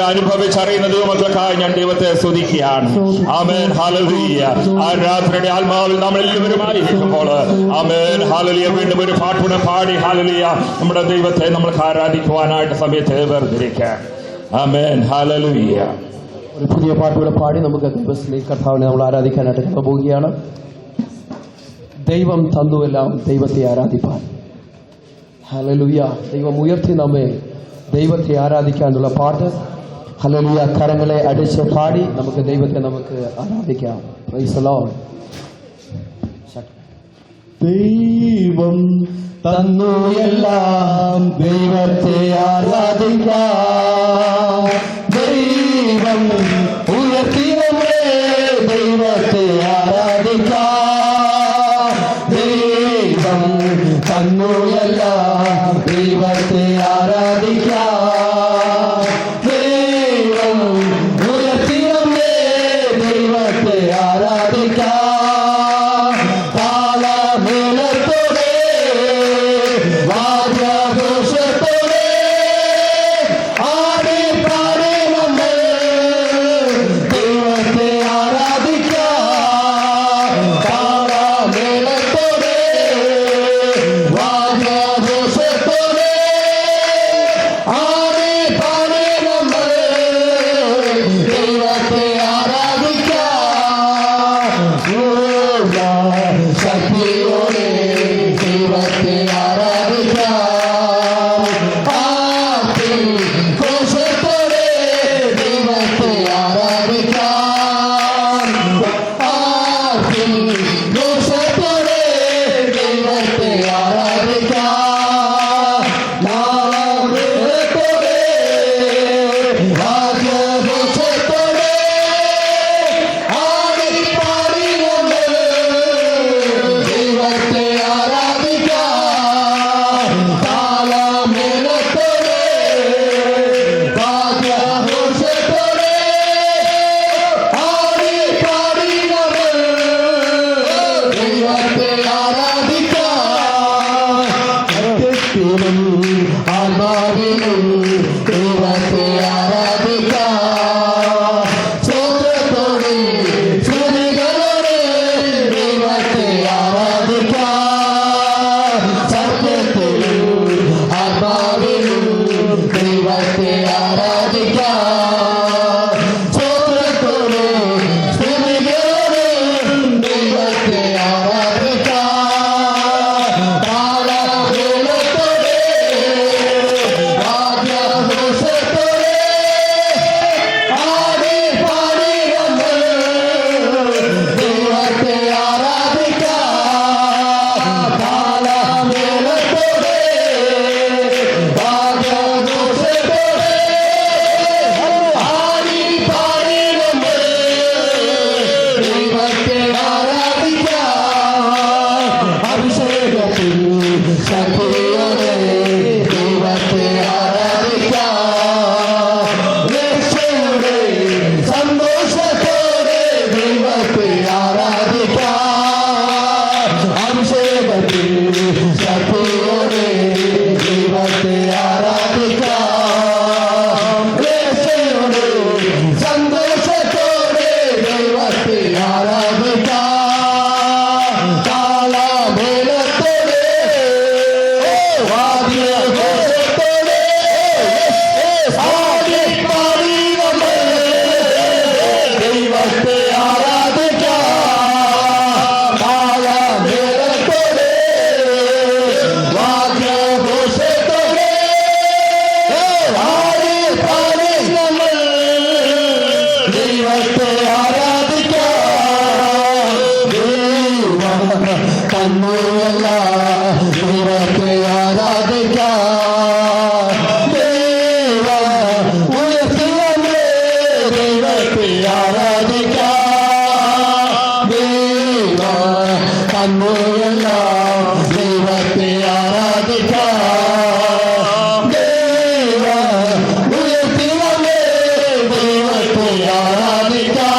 അനുഭവിച്ചറിയുന്ന ദൈവമക്കൾക്കായി ഞാൻ ദൈവത്തെ സ്തുതിക്കുകയാണ്. Amen hallelujah. ആ രാത്രിയുടെ ആത്മാവിൽ നാം എല്ലാവരുമായിരിക്കുമ്പോൾ ആമേൻ ഹല്ലേലൂയ വീണ്ടും ഒരു പാട്ടുകൂടെ പാടി ഹല്ലേലൂയ നമ്മുടെ ദൈവത്തെ നമ്മൾക്ക് ആരാധിക്കുവാനായിട്ട് സമയത്ത് വേർതിരിക്കാം. Amen hallelujah. ഒരു പുതിയ പാട്ടുകൂടെ പാടി നമുക്ക് ദൈവത്തിലേക്ക് കർത്താവിനെ നമ്മൾ ആരാധിക്കാനായിട്ട് കടന്നു പോവുകയാണ്. ദൈവം തന്നുവെല്ലാം ദൈവത്തെ ആരാധിപ്പാൻ. ഹല്ലേലൂയ. ദൈവം ഉയർത്തി നമ്മെ ദൈവത്തെ ആരാധിക്കാനുള്ള പാട്ട്. ഹല്ലേലൂയ. കരങ്ങളെ അടിച്ച് പാടി നമുക്ക് ദൈവത്തെ നമുക്ക് ആരാധിക്കാം. Price the Lord. ദൈവം തന്നു എല്ലാം ദൈവത്തെ ആരാധിക്കാം. ദൈവം ഉയർത്തി നമ്മെ ദൈവത്തെ ആരാധിക്കാം. ദൈവം തന്നു എല്ലാം ദൈവത്തെ ആരാധിക്കാം. ദൈവം ഉയർത്തി നമ്മെ ദൈവത്തെ ആരാധിക്കാം. താളമേളത്തോടെ വാദ്യഘോഷത്തോടെ ആടി പാടി നമ്മൾ ദൈവത്തെ ആരാധിക്കാം. താളമേളത്തോടെ വാദ്യഘോഷത്തോടെ ആടി പാടി നമ്മൾ ദൈവത്തെ ആരാധിക്കാം. ശക്തിയോടെ ദൈവത്തെ ആരാധിക്കാം. ആർത്തി ഘോഷത്തോടെ ദൈവത്തെ ആരാധിക്കാം. ആർത്തി ഘോഷത്തോടെ ദൈവത്തെ ആരാധിക്കാം. നാമത്തോടെ വാദ്യഘോഷത്തോടെ ആടി പാടി നമ്മൾ കണ്ണുള്ള ദൈവത്തെ ആരാധിക്കാം ദൈവ ഉയർത്തിയല്ലേ ദൈവത്തെ ആരാധിക്കാം ദൈവ കണ്ണുള്ള ദൈവത്തെ ആരാധിക്കാം ദൈവ ഉയർത്തിയല്ലേ ദൈവത്തെ ആരാധിക്കാം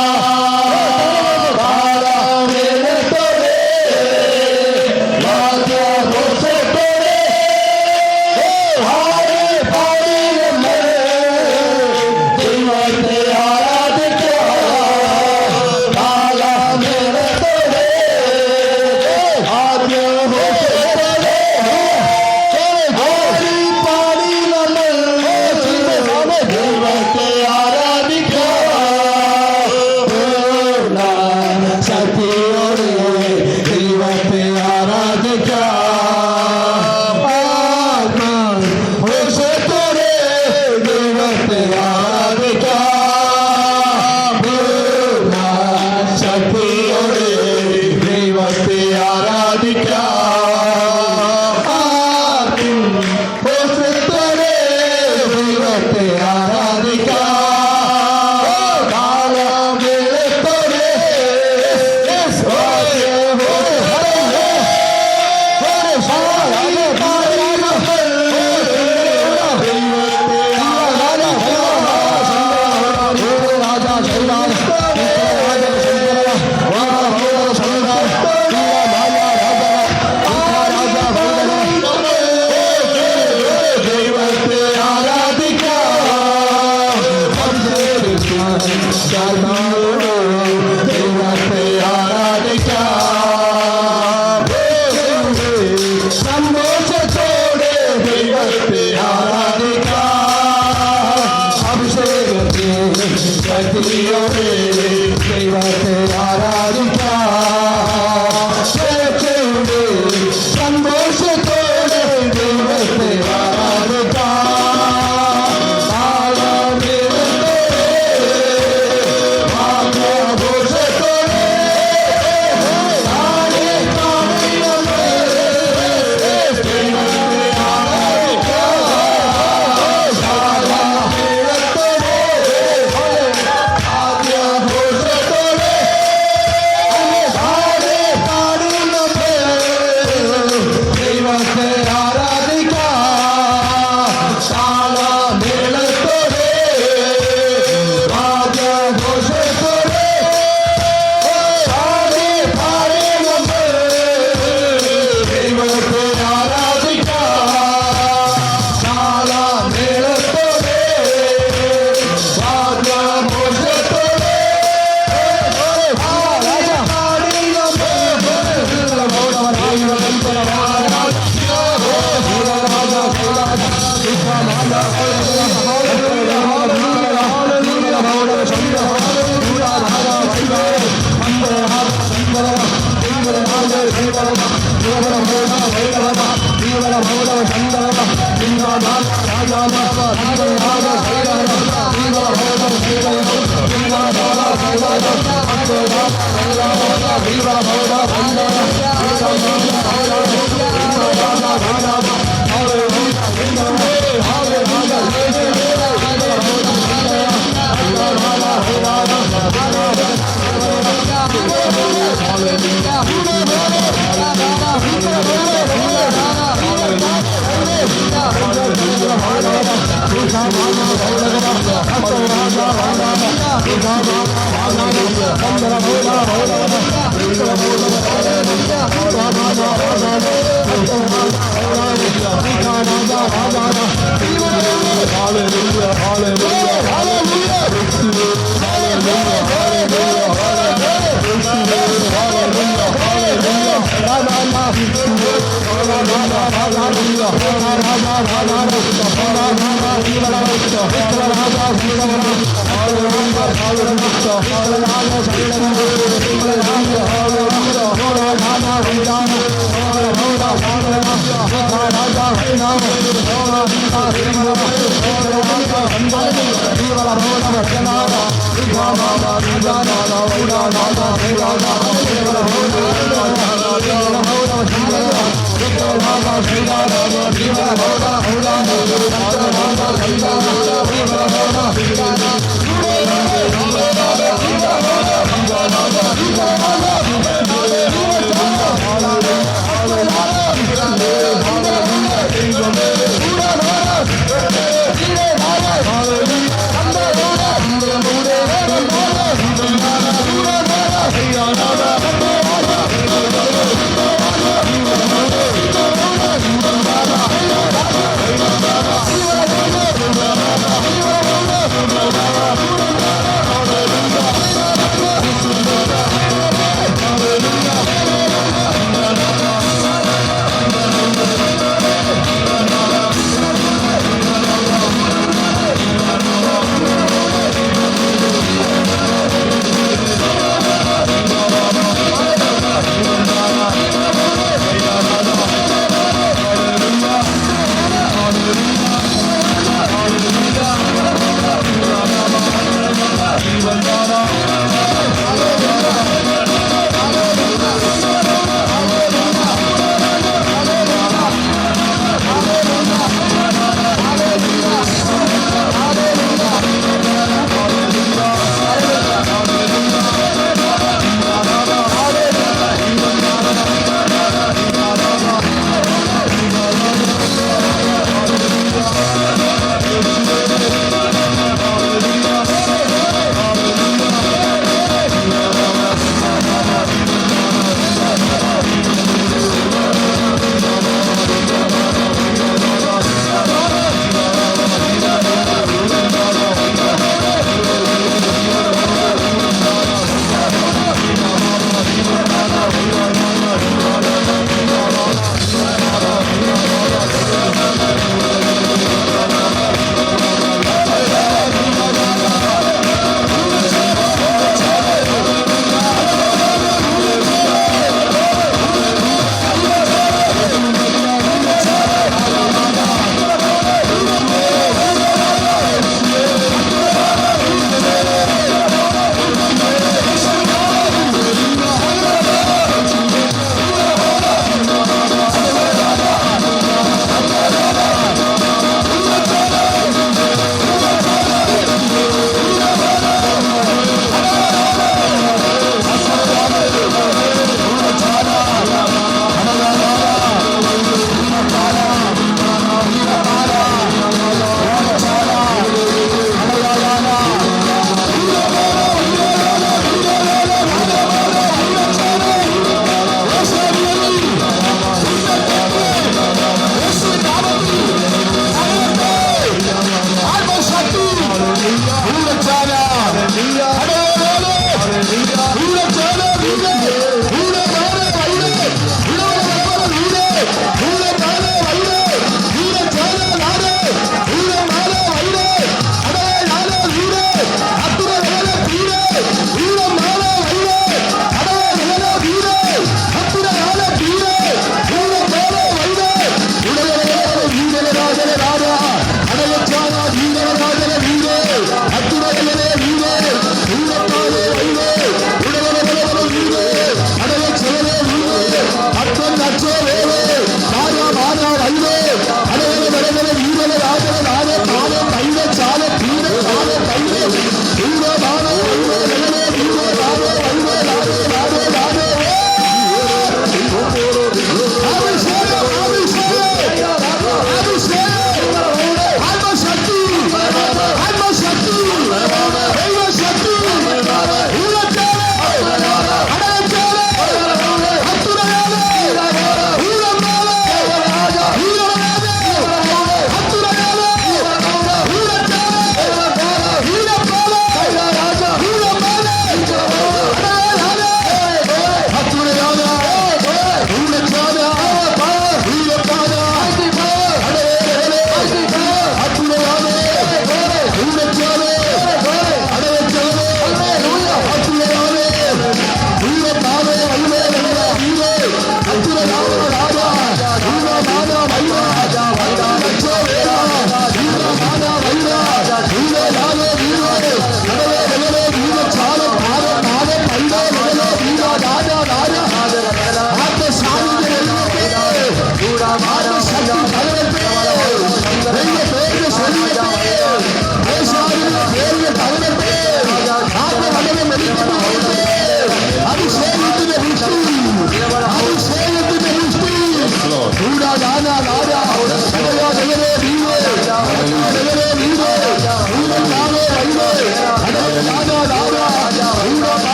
Hallelujah.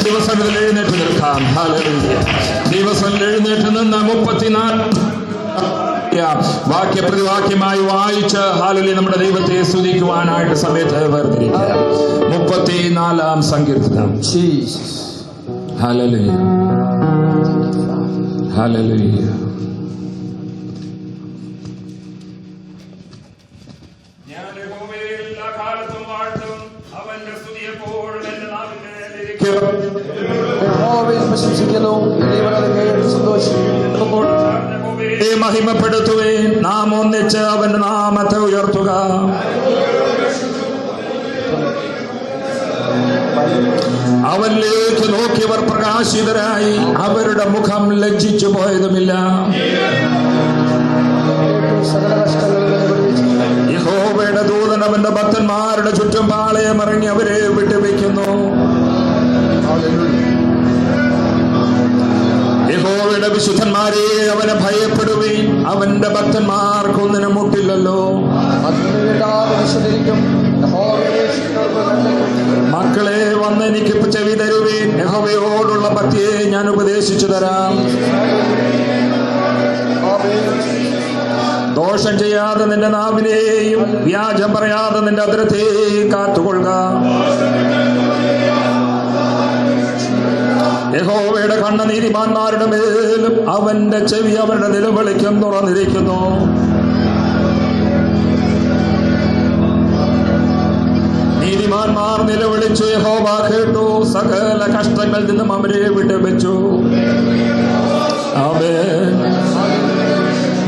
ദിവസം എഴുന്നേറ്റ് നിൽക്കാം. ദിവസം എഴുന്നേറ്റ് നിന്ന് 34 വാക്യപ്രതിവാക്യമായി വായിച്ച് ഹാലലൂയ നമ്മുടെ ദൈവത്തെ സ്തുതിക്കുവാനായിട്ട് സമയത്ത് വേർതിരിക്കുക. 34 സങ്കീർത്തനം. Hallelujah, hallelujah. ഞാൻ യഹോവയെ എല്ലാ കാലത്തും വാഴ്ത്തും, അവന്റെ സ്തുതി എപ്പോഴും എന്റെ നാവിൽ പ്രശംസിക്കുന്നു. മഹിമപ്പെടുത്തുവേൻ, നാം ഒന്നിച്ച് അവന്റെ നാമത്തെ ഉയർത്തുക. അവനിലേക്ക് നോക്കിയവർ പ്രകാശിതരായി, അവരുടെ മുഖം ലജ്ജിച്ചു പോയതുമില്ല. യഹോവയുടെ ദൂതൻ അവന്റെ ഭക്തന്മാരുടെ ചുറ്റും പാളയമിറങ്ങി അവരെ വിട്ടുവെക്കുന്നു. യഹോവയുടെ വിശുദ്ധന്മാരെ അവനെ ഭയപ്പെടുവീൻ, അവന്റെ ഭക്തന്മാർക്കൊന്നിനും മുട്ടില്ലല്ലോ. മക്കളെ വന്ന് എനിക്ക് ചെവി തരുവീൻ, യഹോവയോടുള്ള ഭക്തിയെ ഞാൻ ഉപദേശിച്ചു തരാം. ദോഷം ചെയ്യാതെ നിന്റെ നാവിനെയും വ്യാജം പറയാതെ നിന്റെ അധരത്തെയും കാത്തുകൊള്ളുക. യഹോവയുടെ കണ്ണ് നീതിമാന്മാരുടെ മേലും അവന്റെ ചെവി അവരുടെ നിലവിളിക്കും തുറന്നിരിക്കുന്നു. നീതിമാന്മാർ നിലവിളിച്ചു, യഹോവ കേട്ടു, സകല കഷ്ടങ്ങളിൽ നിന്നും അവരെ വിട്ടുവെച്ചു. ആമേൻ.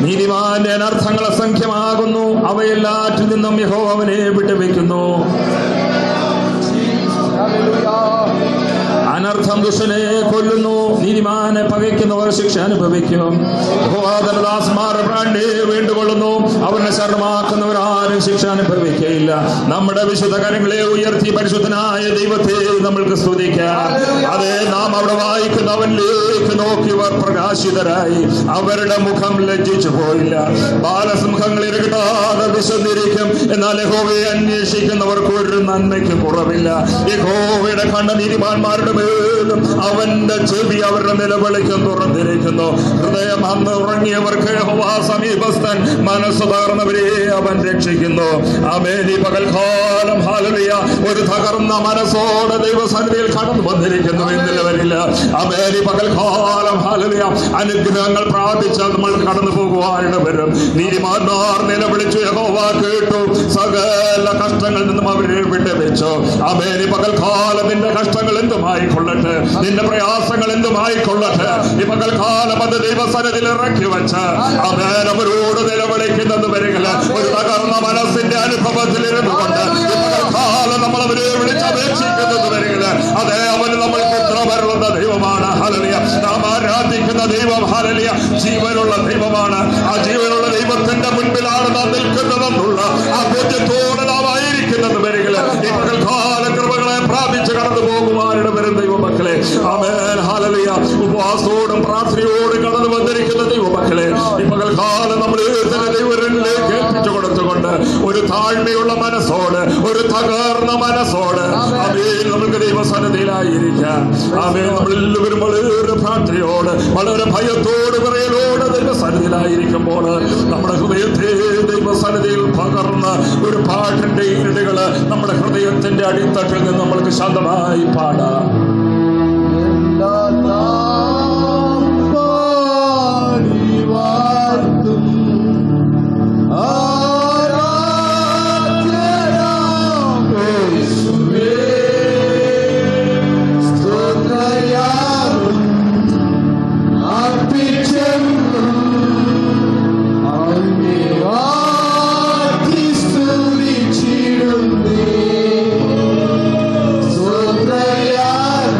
നീതിമാന്റെ അനർത്ഥങ്ങൾ അസംഖ്യമാകുന്നു, അവയെല്ലാറ്റിൽ നിന്നും യഹോവ അവനെ വിട്ടുവെക്കുന്നു. അനർത്ഥം ദുഷ്ടനെ കൊല്ലുന്നു, നീതിമാനെ പകയ്ക്കുന്നവർ ശിക്ഷ അനുഭവിക്കും. യഹോവാദാസ്മാർ പ്രാണനെ വീണ്ടുകൊള്ളുന്നു, അവരുടെ ശരണമാക്കുന്നവർ ആരും ശിക്ഷ അനുഭവിക്കയില്ല. നമ്മുടെ വിശുദ്ധ കരങ്ങളെ ഉയർത്തി പരിശുദ്ധനായ ദൈവത്തെ നമ്മൾക്ക് സ്തുതിക്കാം. അതെ, നാം അവിടെ വായിക്കുന്നവനിലേക്ക് നോക്കിയവർ പ്രകാശിതരായി, അവരുടെ മുഖം ലജ്ജിച്ചു പോയില്ല. ബാലസിംഹങ്ങൾ ഇരകിട്ടാതെ വിശന്നിരിക്കും, എന്നാൽ യഹോവയെ അന്വേഷിക്കുന്നവർക്ക് ഒരു നന്മയ്ക്ക് കുറവില്ല. യഹോവയുടെ കണ്ണ് നീതിമാന്മാരുടെ മേലും അവന്റെ ചെവി അവരുടെ നിലവിളിക്കും തുറന്നിരിക്കുന്നു. ഹൃദയം അന്ന് ഉറങ്ങിയവർക്ക് യഹോവ സമീപസ്ഥൻ, മനസ്സ് തകർന്നവരെ അവൻ രക്ഷിക്കുന്നു. ആമേൻ. ഈ പകൽക്കാലം ഹല്ലേലൂയ ഒരു തകർന്ന മനസ്സോടെ ദൈവസന്നിധിയിൽ കടന്നു വന്നിരിക്കുന്നു എന്നില്ലവരില്ല. ആമേൻ. ഈ പകൽക്കാലം ഹല്ലേലൂയ അനുഗ്രഹങ്ങൾ പ്രാപിച്ചാൽ നമ്മൾ കടന്നു പോകുവാനായിട്ട് വരും. നീതിമാന്മാർ നിലവിളിച്ചു, യഹോവ കേട്ടു, സകല കഷ്ടങ്ങളിൽ നിന്നും അവരെ വിട്ടുവെച്ചു. ആമേൻ. ഈ പകൽക്കാലം നിന്റെ കഷ്ടങ്ങൾ എന്തുമായിക്കൊള്ളട്ടെ, നിന്റെ പ്രയാസങ്ങൾ എന്തുമായിക്കൊള്ളട്ടെ, ഈ പകൽക്കാലം അത് ദൈവസന്നിധിയിൽ ഇറക്കി വെച്ച് ആമേൻ അവരോട് നിലവിളിക്കുന്നത് വരികില്ല. ഒരു തകർന്ന മനസ്സിന്റെ അനുഭവത്തിൽ ഇരുന്നുകൊണ്ട് ഈ പകൽക്കാലം നമ്മൾ അവരെ വിളിച്ചപേക്ഷിക്കുന്നത് വരികില്ല. അതേ, അവന് നമ്മൾ പുത്രമരുളുന്ന ദൈവമാണ്. ഹല്ലേലൂയ. നാം ആരാധിക്കുന്ന ദൈവം ഹല്ലേലൂയ ജീവനുള്ള ദൈവമാണ്. ആ ജീവനുള്ള ദൈവത്തിന്റെ മുൻപിലാണ് നാം നിൽക്കുന്നതെന്നുള്ള ആ ബോധ്യത്തോടെ നാം ആയിരിക്കും. ദൈവം പ്രാർത്ഥനയോട് കടന്നു വന്നിരിക്കുന്ന ദൈവമക്കളെ, ഈ പകൽക്കാലം നമ്മൾ തന്നെ ദൈവരിലേക്ക് ഏൽപ്പിച്ചു കൊടുത്തുകൊണ്ട് ഒരു താഴ്മയുള്ള മനസ്സോട്, ഒരു തകർന്ന മനസ്സോട് നമുക്ക് ദൈവസന്നിധിയിലായിരിക്കാം. നമ്മളെല്ലാവരും വളരെ പ്രാർത്ഥനയോട്, വളരെ ഭയത്തോട്, വിറയലോട് ദൈവസന്നിധിയിലായിരിക്കുമ്പോൾ നമ്മുടെ ഹൃദയത്തെ ദൈവസന്നിധിയിൽ പകർന്ന് ഒരു പാട്ടിന്റെ ഈരടികള് നമ്മുടെ ഹൃദയത്തിന്റെ അടിത്തട്ടിൽ നിന്ന് നമ്മൾക്ക് ശാന്തമായി പാടാം. Sobrayar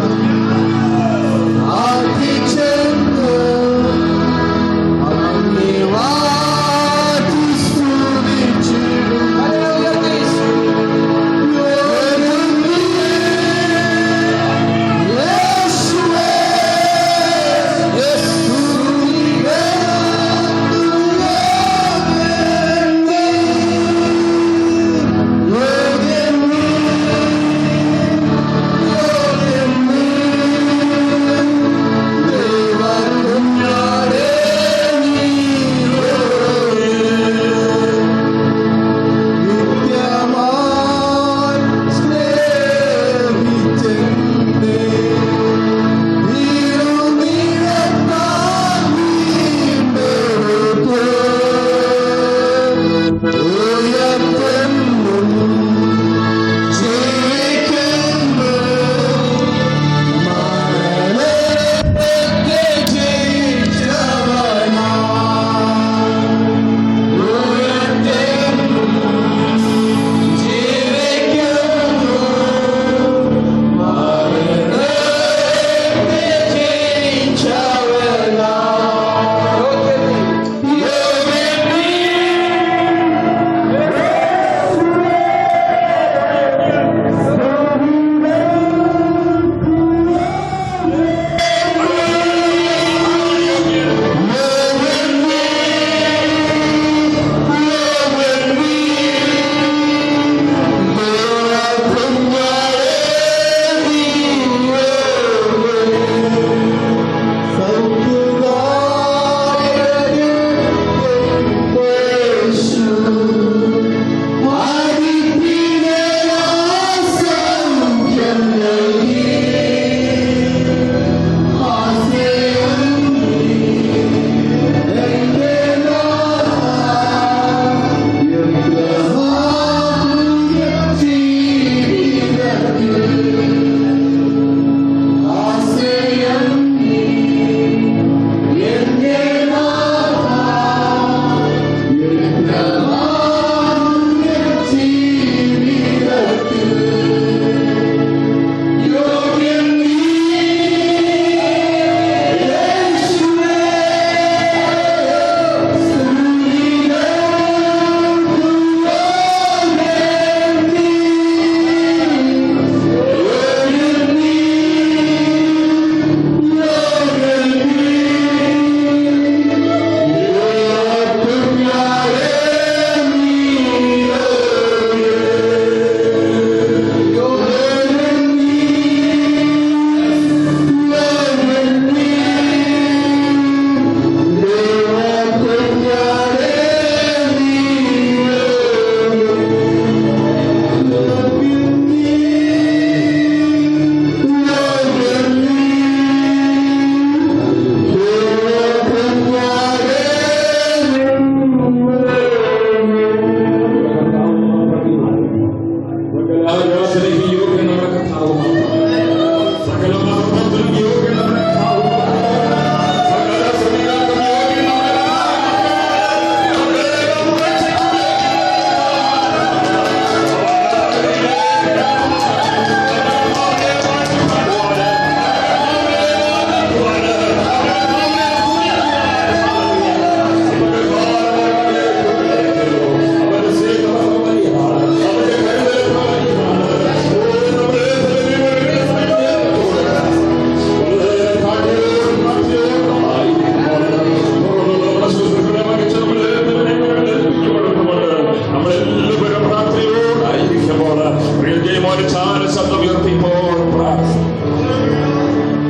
പ്രിയ മോനെ ചാര ശബ്ദം ഉയർത്തിപ്പോൾ പ്രാർത്ഥിക്കുന്നു.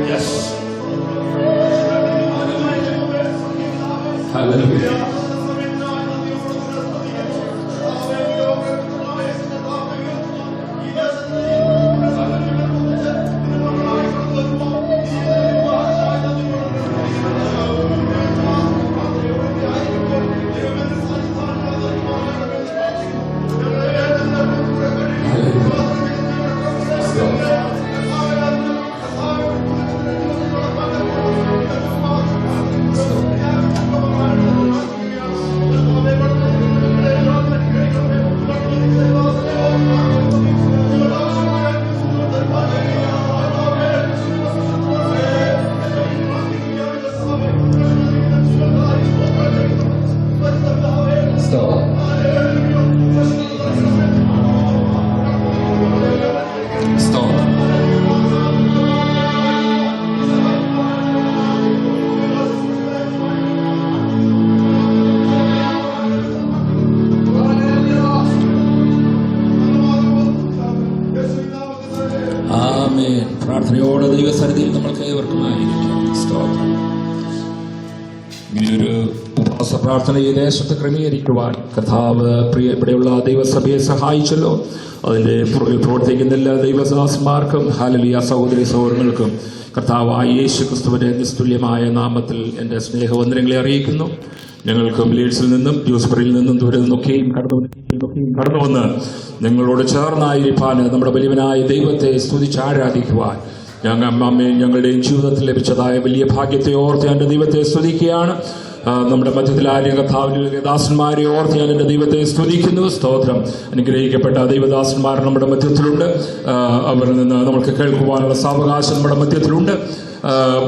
Yes. Hallelujah. പ്രാർത്ഥനയോടെ ദൈവസന്നിധിയിൽ നമ്മൾക്ക് ഏവർക്കുമായിരിക്കും. സ്തോത്രം. ഇങ്ങനെയൊരു ഉപവാസ പ്രാർത്ഥന ഈ ദേശത്ത് ക്രമീകരിക്കുവാൻ കർത്താവ് ഇവിടെയുള്ള ദൈവസഭയെ സഹായിച്ചല്ലോ. അതിന്റെ പുറകിൽ പ്രവർത്തിക്കുന്ന എല്ലാ ദൈവദാസന്മാർക്കും ഹല്ലേലൂയ സഹോദരി സഹോദരങ്ങൾക്കും കർത്താവായ യേശു ക്രിസ്തുവിന്റെ നിസ്തുല്യമായ നാമത്തിൽ എന്റെ സ്നേഹവന്ദനങ്ങളെ അറിയിക്കുന്നു. ഞങ്ങൾക്ക് ലീഡ്സിൽ നിന്നും ജ്യൂസ്ബറിയിൽ നിന്നും ദൂരെ നിന്നൊക്കെയും കടന്നു വന്ന് ഞങ്ങളോട് ചേർന്നായിരിക്കാൻ നമ്മുടെ വലിയവനായ ദൈവത്തെ സ്തുതിച്ച് ആരാധിക്കുവാൻ ഞങ്ങളുടെയും ജീവിതത്തിൽ ലഭിച്ചതായ വലിയ ഭാഗ്യത്തെ ഓർത്ത് എന്റെ ദൈവത്തെ സ്തുതിക്കുകയാണ്. നമ്മുടെ മധ്യത്തിലായ കർത്താവിന്റെ ദാസന്മാരെ ഓർത്ത് ഞാൻ എന്റെ ദൈവത്തെ സ്തുതിക്കുന്നു. സ്തോത്രം. അനുഗ്രഹിക്കപ്പെട്ട ദൈവദാസന്മാർ നമ്മുടെ മധ്യത്തിലുണ്ട്. അവരിൽ നിന്ന് നമുക്ക് കേൾക്കുവാനുള്ള സാവകാശം നമ്മുടെ മധ്യത്തിലുണ്ട്.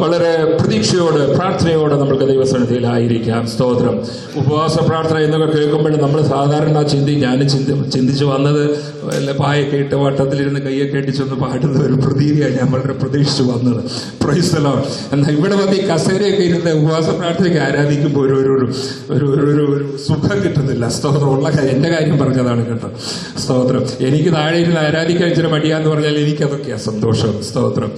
വളരെ പ്രതീക്ഷയോട് പ്രാർത്ഥനയോടെ നമുക്ക് ദൈവസന്നിധിയിലായിരിക്കാം. സ്തോത്രം. ഉപവാസ പ്രാർത്ഥന എന്നൊക്കെ കേൾക്കുമ്പോൾ നമ്മൾ സാധാരണ ചിന്തിച്ചു വന്നത് വല്ല പായൊക്കെ ഇട്ട് വട്ടത്തിലിരുന്ന് കയ്യൊക്കെ അടിച്ചൊന്ന് പാടുന്ന ഒരു പ്രതീതിയാണ് ഞാൻ വളരെ പ്രതീക്ഷിച്ചു വന്നത്. Price the Lord. എന്നാൽ ഇവിടെ വന്ന് ഈ കസേരയൊക്കെ ഇരുന്ന് ഉപവാസ പ്രാർത്ഥനയ്ക്ക് ആരാധിക്കുമ്പോൾ ഒരു സുഖം കിട്ടുന്നില്ല. സ്തോത്രം. ഉള്ള എന്റെ കാര്യം പറഞ്ഞതാണ് കേട്ടോ. സ്തോത്രം. എനിക്ക് താഴെ ഇരുന്ന് ആരാധിക്കാൻ ഇച്ചിരി മടിയാന്ന് പറഞ്ഞാൽ എനിക്കതൊക്കെയാണ് സന്തോഷം. സ്തോത്രം.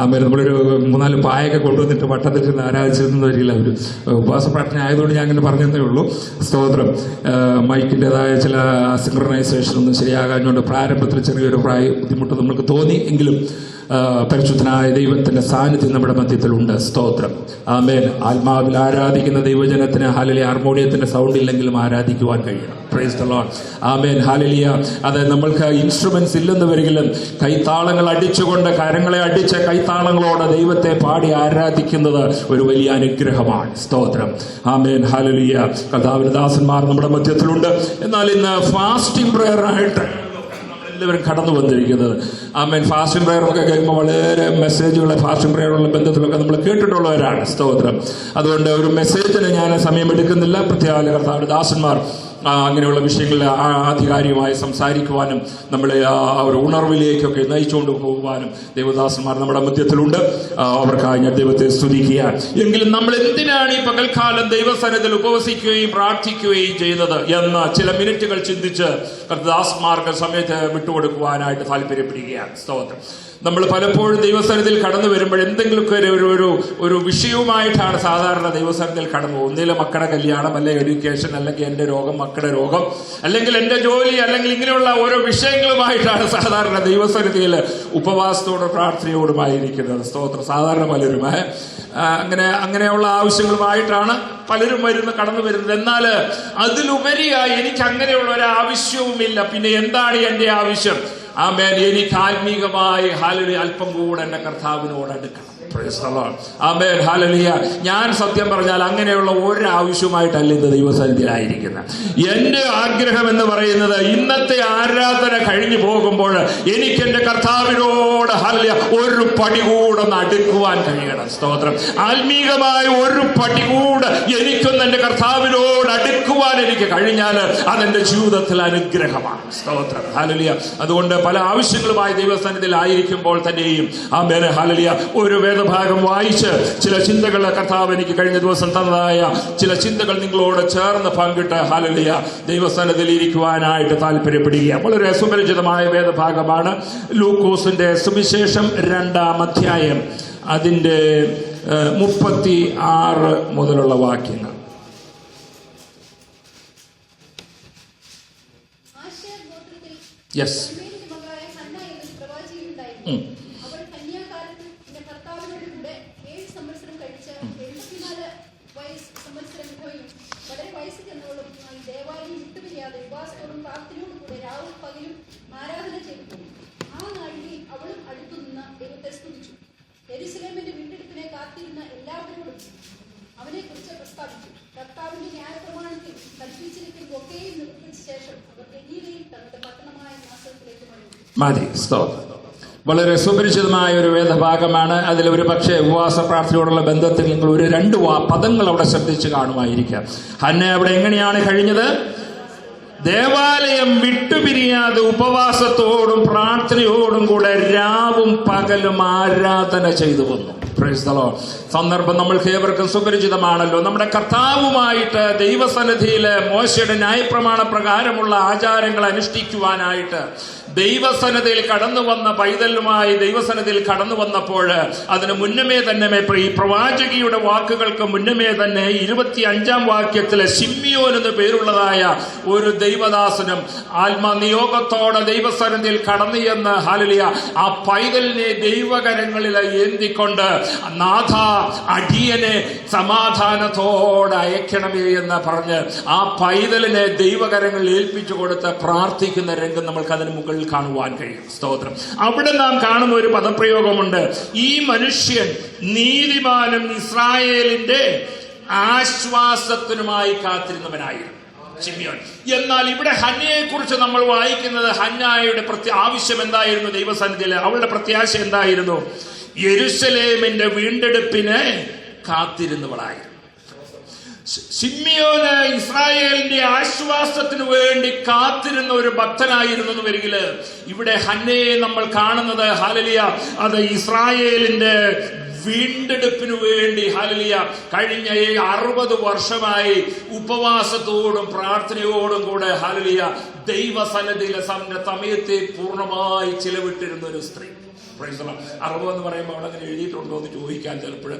ആಮೇಲೆ നമ്മളൊരു 3-4 പായൊക്കെ കൊണ്ടുവന്നിട്ട് വട്ടത്തിൽ നിന്ന് ആരാധിച്ചിരുന്ന വരില്ല. ഒരു ഉപവാസ പ്രാർത്ഥന ആയതുകൊണ്ട് ഞാൻ അങ്ങനെ പറഞ്ഞതേ ഉള്ളൂ. സ്തോത്രം. മൈക്കിൻ്റെതായ ചില സിങ്ക്രണൈസേഷൻ ഒന്നും ശരിയാകാഞ്ഞുകൊണ്ട് പ്രാരംഭത്തിൽ ചെറിയൊരു ബുദ്ധിമുട്ട് നമുക്ക് തോന്നി. എങ്കിലും പരിശുദ്ധനായ ദൈവത്തിന്റെ സാന്നിധ്യം നമ്മുടെ മധ്യത്തിലുണ്ട്. സ്തോത്രം. ആമേൻ. ആത്മാവിൽ ആരാധിക്കുന്ന ദൈവജനത്തിന് ഹല്ലേലൂയ ഹാർമോണിയത്തിന്റെ സൗണ്ട് ഇല്ലെങ്കിലും ആരാധിക്കുവാൻ കഴിയണം. Price the Lord. Amen. Hallelujah. അത് നമ്മൾക്ക് ഇൻസ്ട്രുമെന്റ്സ് ഇല്ലെന്ന് വരികിലും കൈത്താളങ്ങൾ അടിച്ചുകൊണ്ട് കരങ്ങളെ അടിച്ച കൈത്താളങ്ങളോട് ദൈവത്തെ പാടി ആരാധിക്കുന്നത് ഒരു വലിയ അനുഗ്രഹമാണ്. സ്തോത്രം. ആമേൻ. ഹല്ലേലൂയ. കർത്താവിന്റെ ദാസന്മാർ നമ്മുടെ മധ്യത്തിലുണ്ട്. എന്നാൽ ഇന്ന് ഫാസ്റ്റിംഗ് പ്രയർ ആയിട്ട് എല്ലാവരും കടന്നു വന്നിരിക്കുന്നത്. ആമേൻ. ഫാസ്റ്റിംഗ് പ്രയർ ഒക്കെ കേൾക്കുമ്പോൾ വളരെ മെസ്സേജുകളെ ഫാസ്റ്റിംഗ് പ്രയറുള്ള ബന്ധത്തിലൊക്കെ നമ്മൾ കേട്ടിട്ടുള്ളവരാണ്. സ്തോത്രം. അതുകൊണ്ട് ഒരു മെസ്സേജിന് ഞാൻ സമയമെടുക്കുന്നില്ല. പ്രത്യേക കർത്താവിന്റെ ദാസന്മാർ അങ്ങനെയുള്ള വിഷയങ്ങളിൽ ആധികാരികമായി സംസാരിക്കുവാനും നമ്മളെ ആ ഒരു ഉണർവിലേക്കൊക്കെ നയിച്ചുകൊണ്ട് പോകുവാനും ദൈവദാസന്മാർ നമ്മുടെ മധ്യത്തിലുണ്ട്. അവർക്കായി ഞാൻ ദൈവത്തെ സ്തുതിക്കുക. എങ്കിലും നമ്മൾ എന്തിനാണ് ഈ പകൽക്കാലം ദൈവസന്നിധിയിൽ ഉപവസിക്കുകയും പ്രാർത്ഥിക്കുകയും ചെയ്യുന്നത് എന്ന് ചില മിനിറ്റുകൾ ചിന്തിച്ച് ദാസന്മാർക്ക് സമയത്ത് വിട്ടുകൊടുക്കുവാനായിട്ട് താല്പര്യപ്പെടുകയാണ്. സ്തോത്രം. നമ്മൾ പലപ്പോഴും ദൈവസന്നിധിയിൽ കടന്നു വരുമ്പോൾ എന്തെങ്കിലുമൊക്കെ ഒരു വിഷയവുമായിട്ടാണ് സാധാരണ ദൈവസന്നിധിയിൽ കടന്നു പോകും. ഒന്നിലെ മക്കളുടെ കല്യാണം, അല്ലെങ്കിൽ എഡ്യൂക്കേഷൻ, അല്ലെങ്കിൽ എന്റെ രോഗം, മക്കളുടെ രോഗം, അല്ലെങ്കിൽ എന്റെ ജോലി, അല്ലെങ്കിൽ ഇങ്ങനെയുള്ള ഓരോ വിഷയങ്ങളുമായിട്ടാണ് സാധാരണ ദൈവസന്നിധിയിൽ ഉപവാസത്തോടും പ്രാർത്ഥനയോടുമായിരിക്കുന്നത്. സ്തോത്രം. സാധാരണ പലരും അങ്ങനെയുള്ള ആവശ്യങ്ങളുമായിട്ടാണ് പലരും കടന്നു വരുന്നത്. എന്നാൽ അതിലുപരിയായി എനിക്ക് അങ്ങനെയുള്ള ഒരു ആവശ്യവുമില്ല. പിന്നെ എന്താണ് എന്റെ ആവശ്യം? ആമേൻ. എനിക്ക് ആത്മീകമായി ഹല്ലേലൂയ അല്പം കൂടെ എന്റെ കർത്താവിനോട് അടുക്കണം. ആമേൻ. ഹല്ലേലൂയ. ഞാൻ സത്യം പറഞ്ഞാൽ അങ്ങനെയുള്ള ഒരാവശ്യമായിട്ടല്ല ഇന്ന് ദൈവസന്നിധിയിലായിരിക്കുന്നത്. എന്റെ ആഗ്രഹം എന്ന് പറയുന്നത് ഇന്നത്തെ ആരാധന കഴിഞ്ഞു പോകുമ്പോൾ എനിക്ക് എന്റെ കർത്താവിനോട് ഹല്ലേലൂയ ഒരു പടി കൂടെ ഒന്ന് അടുക്കുവാൻ കഴിയണം. സ്തോത്രം. ആത്മീകമായ ഒരു പടി കൂടെ എനിക്കൊന്ന് എന്റെ കർത്താവിനോട് അടുക്കുവാൻ എനിക്ക് കഴിഞ്ഞാൽ അതെന്റെ ജീവിതത്തിൽ അനുഗ്രഹമാണ്. സ്തോത്രം. ഹല്ലേലൂയ. അതുകൊണ്ട് പല ആവശ്യങ്ങളുമായി ദൈവസന്നിധിയിൽ ആയിരിക്കുമ്പോൾ തന്നെയും ആമേൻ. ഹല്ലേലൂയ ഒരു വേദഭാഗം വായിച്ച് ചില ചിന്തകൾ കർത്താവ് എനിക്ക് കഴിഞ്ഞ ദിവസം തന്നതായ ചില ചിന്തകൾ നിങ്ങളോട് ചേർന്ന് പങ്കിട്ട് ഹല്ലേലൂയ ദൈവസന്നിധിയിൽ ഇരിക്കുവാനായിട്ട് താല്പര്യപ്പെടുക. വളരെ സുപരിചിതമായ വേദഭാഗമാണ് ലൂക്കോസിന്റെ സുവിശേഷം 2-ാം അധ്യായം അതിന്റെ 36 മുതലുള്ള വാക്യങ്ങൾ. യെസ്. യെരൂശലേമിന്റെ വീണ്ടെടുപ്പിനെ കാത്തിരുന്ന എല്ലാവരോടും അവനെ കുറിച്ച് പ്രസ്താവിച്ചു. കർത്താവിന്റെ ന്യായപ്രമാണത്തിൽ കൽപ്പിച്ചിരിക്കുന്ന ഒക്കെയും നിവർത്തിച്ച ശേഷം അവർ ഗലീലയിൽ തങ്ങളുടെ പട്ടണമായ നാസറത്തിലേക്ക് മതി. വളരെ സുപരിചിതമായ ഒരു വേദഭാഗമാണ്. അതിൽ ഒരു പക്ഷേ ഉപവാസ പ്രാർത്ഥനയോടുള്ള ബന്ധത്തിൽ നിങ്ങൾ ഒരു 2 പദങ്ങൾ അവിടെ ശ്രദ്ധിച്ച് കാണുമായിരിക്കാം. ഹന്ന അവിടെ എങ്ങനെയാണ് കഴിഞ്ഞത്? ദേവാലയം വിട്ടുപിരിയാതെ ഉപവാസത്തോടും പ്രാർത്ഥനയോടും കൂടെ രാവും പകലും ആരാധന ചെയ്തു വന്നു. സന്ദർഭം നമ്മൾക്ക് ഏവർക്കും സുപരിചിതമാണല്ലോ. നമ്മുടെ കർത്താവുമായിട്ട് ദൈവസന്നിധിയില് മോശയുടെ ന്യായപ്രമാണ പ്രകാരമുള്ള ആചാരങ്ങൾ അനുഷ്ഠിക്കുവാനായിട്ട് ദൈവസന്നിധിയിൽ കടന്നു വന്ന പൈതലുമായി ദൈവസന്നിധിയിൽ കടന്നു വന്നപ്പോൾ അതിന് മുന്നമേ തന്നെ ഈ പ്രവാചകിയുടെ വാക്കുകൾക്ക് മുന്നമേ തന്നെ 25-ാം വാക്യത്തിലെ ശിമ്യോൻ എന്ന് പേരുള്ളതായ ഒരു ദൈവദാസനും ആത്മനിയോഗത്തോടെ ദൈവസന്നിധിയിൽ കടന്നു എന്ന് ഹല്ലേലൂയ ആ പൈതലിനെ ദൈവകരങ്ങളിൽ ഏന്തിക്കൊണ്ട് നാഥ അടിയനെ സമാധാനത്തോടെ അയക്കണമേ എന്ന് പറഞ്ഞ് ആ പൈതലിനെ ദൈവകരങ്ങളിൽ ഏൽപ്പിച്ചു കൊടുത്ത് പ്രാർത്ഥിക്കുന്ന രംഗം നമ്മൾക്ക് അതിന് മുകളിൽ കാണുവാൻ കഴിയും. സ്തോത്രം. അവിടെ നാം കാണുന്ന ഒരു പദപ്രയോഗമുണ്ട്. ഈ മനുഷ്യൻ നീതിമാനും ഇസ്രായേലിന്റെ ആശ്വാസത്തിനുമായി കാത്തിരുന്നവനായിരുന്നു ശിമ്യോൻ. എന്നാൽ ഇവിടെ ഹന്നയെ കുറിച്ച് നമ്മൾ വായിക്കുന്നത് ഹന്നായുടെ ആവശ്യം എന്തായിരുന്നു? ദൈവസന്നിധിയിൽ അവളുടെ പ്രത്യാശ എന്തായിരുന്നു? യെരൂശലേമിന്റെ വീണ്ടെടുപ്പിന് കാത്തിരുന്നവളായിരുന്നു. ശിമ്യോന് ഇസ്രായേലിന്റെ ആശ്വാസത്തിനു വേണ്ടി കാത്തിരുന്ന ഒരു ഭക്തനായിരുന്നു എന്ന് വരികിൽ ഇവിടെ ഹന്നയെ നമ്മൾ കാണുന്നത് ഹല്ലേലൂയ അത് ഇസ്രായേലിന്റെ വീണ്ടെടുപ്പിനു വേണ്ടി ഹല്ലേലൂയ കഴിഞ്ഞ 60 വർഷമായി ഉപവാസത്തോടും പ്രാർത്ഥനയോടും കൂടെ ഹല്ലേലൂയ ദൈവസന്നിധിയിലെ സമയത്തെ പൂർണ്ണമായി ചിലവിട്ടിരുന്ന ഒരു സ്ത്രീ. 60 എന്ന് പറയുമ്പോൾ അവിടെ അങ്ങനെ എഴുതിയിട്ടുണ്ടോ എന്ന് ചോദിക്കാൻ ചിലപ്പോൾ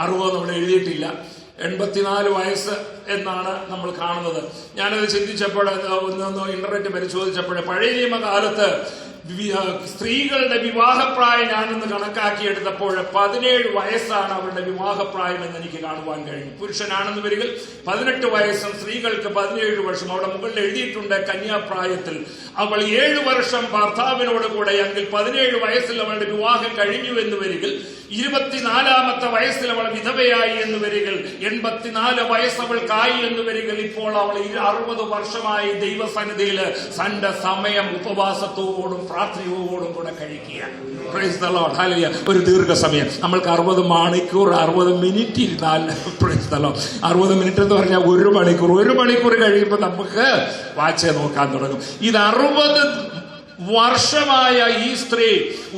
60 നമ്മൾ എഴുതിയിട്ടില്ല. 84 വയസ്സ് എന്നാണ് നമ്മൾ കാണുന്നത്. ഞാനത് ചിന്തിച്ചപ്പോൾ ഒന്ന് ഇന്റർനെറ്റ് പരിശോധിച്ചപ്പോൾ പഴയ നിയമകാലത്ത് സ്ത്രീകളുടെ വിവാഹപ്രായം ഞാനൊന്ന് കണക്കാക്കിയെടുത്തപ്പോൾ 17 വയസ്സാണ് അവരുടെ വിവാഹപ്രായം എന്ന് എനിക്ക് കാണുവാൻ കഴിഞ്ഞു. പുരുഷനാണെന്ന് വരികിൽ 18 വയസ്സും സ്ത്രീകൾക്ക് 17 വർഷം. അവിടെ മുകളിൽ എഴുതിയിട്ടുണ്ട് കന്യാപ്രായത്തിൽ അവൾ 7 വർഷം ഭർത്താവിനോട് കൂടെ എങ്കിൽ 17 വയസ്സിൽ അവളുടെ വിവാഹം കഴിഞ്ഞു എന്ന് വരികിൽ 24-ാമത്തെ വയസ്സിൽ അവൾ വിധവയായി എന്ന് വരികിൽ 84 വയസ്സ് അവൾക്കായി എന്ന് വരികിൽ ഇപ്പോൾ അവൾ 60 വർഷമായി ദൈവസന്നിധിയിൽ തന്റെ സമയം ഉപവാസത്തോടും പ്രാർത്ഥനയോടും കൂടെ കഴിക്കുക. Price the Lord. ഹല്ലേലൂയ. ഒരു ദീർഘസമയം നമ്മൾക്ക് 60 മണിക്കൂർ 60 മിനിറ്റ് ഇരുന്നാൽ പ്രൈസ് ദി ലോർഡ് 60 മിനിറ്റ് എന്ന് പറഞ്ഞാൽ 1 മണിക്കൂർ കഴിയുമ്പോൾ നമുക്ക് വാച്ച് നോക്കാൻ തുടങ്ങും. ഇത് 60 വർഷമായ ഈ സ്ത്രീ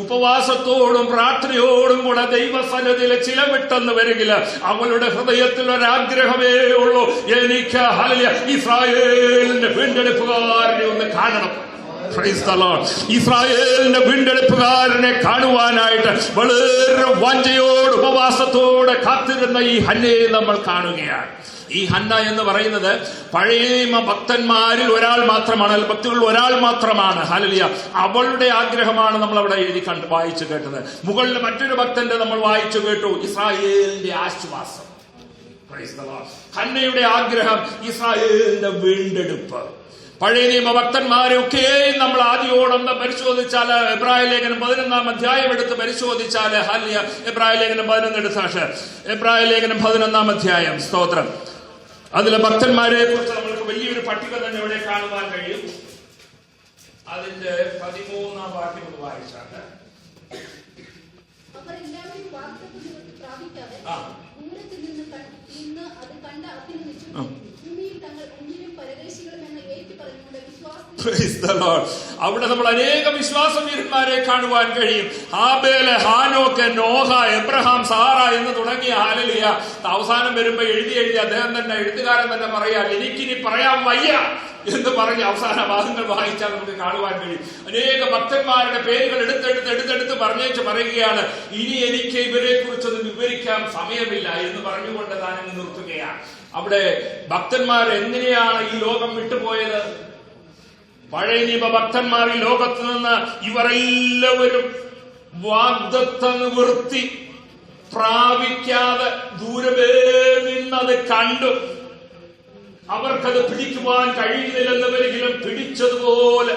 ഉപവാസത്തോടും പ്രാർത്ഥനയോടും കൂടെ ദൈവസന്നിധിയിൽ ചിലവിട്ടെന്ന് വരികില്ല അവളുടെ ഹൃദയത്തിൽ ഒരാഗ്രഹമേ ഉള്ളൂ, എനിക്ക് ഹല്ലേലൂയ ഇസ്രായേലിന്റെ വീണ്ടെടുപ്പുകാരനെ ഒന്ന് കാണണം. ഇസ്രായേലിന്റെ വീണ്ടെടുപ്പുകാരനെ കാണുവാനായിട്ട് വളരെ വാഞ്ചയോട് ഉപവാസത്തോടെ കാത്തിരുന്ന ഈ ഹന്നയെ നമ്മൾ കാണുകയാണ്. ഈ ഹന്ന എന്ന് പറയുന്നത് പഴയ ഭക്തന്മാരിൽ ഒരാൾ മാത്രമാണ്, ഭക്തികളിൽ ഒരാൾ മാത്രമാണ്. ഹല്ലേലൂയ. അവളുടെ ആഗ്രഹമാണ് നമ്മൾ അവിടെ വായിച്ചു കേട്ടത്. മുകളിൽ മറ്റൊരു ഭക്തന്റെ നമ്മൾ വായിച്ചു കേട്ടു, ഇസ്രായേലിന്റെ ആശ്വാസം. ഹന്നയുടെ ആഗ്രഹം ഇസ്രായേലിന്റെ വീണ്ടെടുപ്പ്. പഴയ നിയമ ഭക്തന്മാരെയൊക്കെ നമ്മൾ ആദ്യോടൊന്ന് പരിശോധിച്ചാൽ എബ്രായ ലേഖനം 11-ാം അധ്യായം എടുത്ത് പരിശോധിച്ചാൽ ഹല്ലേലൂയ എബ്രായ ലേഖനം 11 എടുത്താൽ എബ്രായ ലേഖനം 11-ാം അധ്യായം സ്തോത്രം അതിലെ ഭക്തന്മാരെ കുറിച്ച് നമ്മൾക്ക് വലിയൊരു പട്ടിക തന്നെ ഇവിടെ കാണുവാൻ കഴിയും. അതിന്റെ 13-ാം വാക്യം വായിച്ചാൽ ഭൂമിയിൽ തങ്ങൾ അന്യരും പരദേശികളും എന്ന് ഏറ്റു പറഞ്ഞുകൊണ്ട് Praise the Lord. അവിടെ നമ്മൾ അനേകം വിശ്വാസവീരന്മാരെ കാണുവാൻ കഴിയും. ഹാബേല്, ഹാനോക്ക്, നോഹ, എബ്രഹാം, സാറ എന്ന് തുടങ്ങിയ ഹല്ലേലൂയ. അവസാനം വരുമ്പോ എഴുതി അദ്ദേഹം തന്നെ, എഴുത്തുകാരൻ തന്നെ പറയാ, എനിക്കിനി പറയാൻ വയ്യ എന്ന് പറഞ്ഞ് അവസാന ഭാഗങ്ങൾ വായിച്ചാൽ നമുക്ക് കാണുവാൻ കഴിയും. അനേക ഭക്തന്മാരുടെ പേരുകൾ എടുത്തെടുത്ത് പറഞ്ഞേച്ച് പറയുകയാണ്, ഇനി എനിക്ക് ഇവരെ കുറിച്ചൊന്നും വിവരിക്കാൻ സമയമില്ല എന്ന് പറഞ്ഞുകൊണ്ട് താനങ്ങ് നിർത്തുകയാണ്. അവിടെ ഭക്തന്മാർ എങ്ങനെയാണ് ഈ ലോകം വിട്ടുപോയത്? പഴയ നിയമ ഭക്തന്മാർ ഈ ലോകത്ത് നിന്ന് ഇവരെല്ലാവരും വാഗ്ദത്ത നിവൃത്തി പ്രാപിക്കാതെ ദൂരമേ നിന്നത് കണ്ടു. അവർക്കത് പിടിക്കുവാൻ കഴിയുന്നില്ലെന്നുവരെങ്കിലും പിടിച്ചതുപോലെ,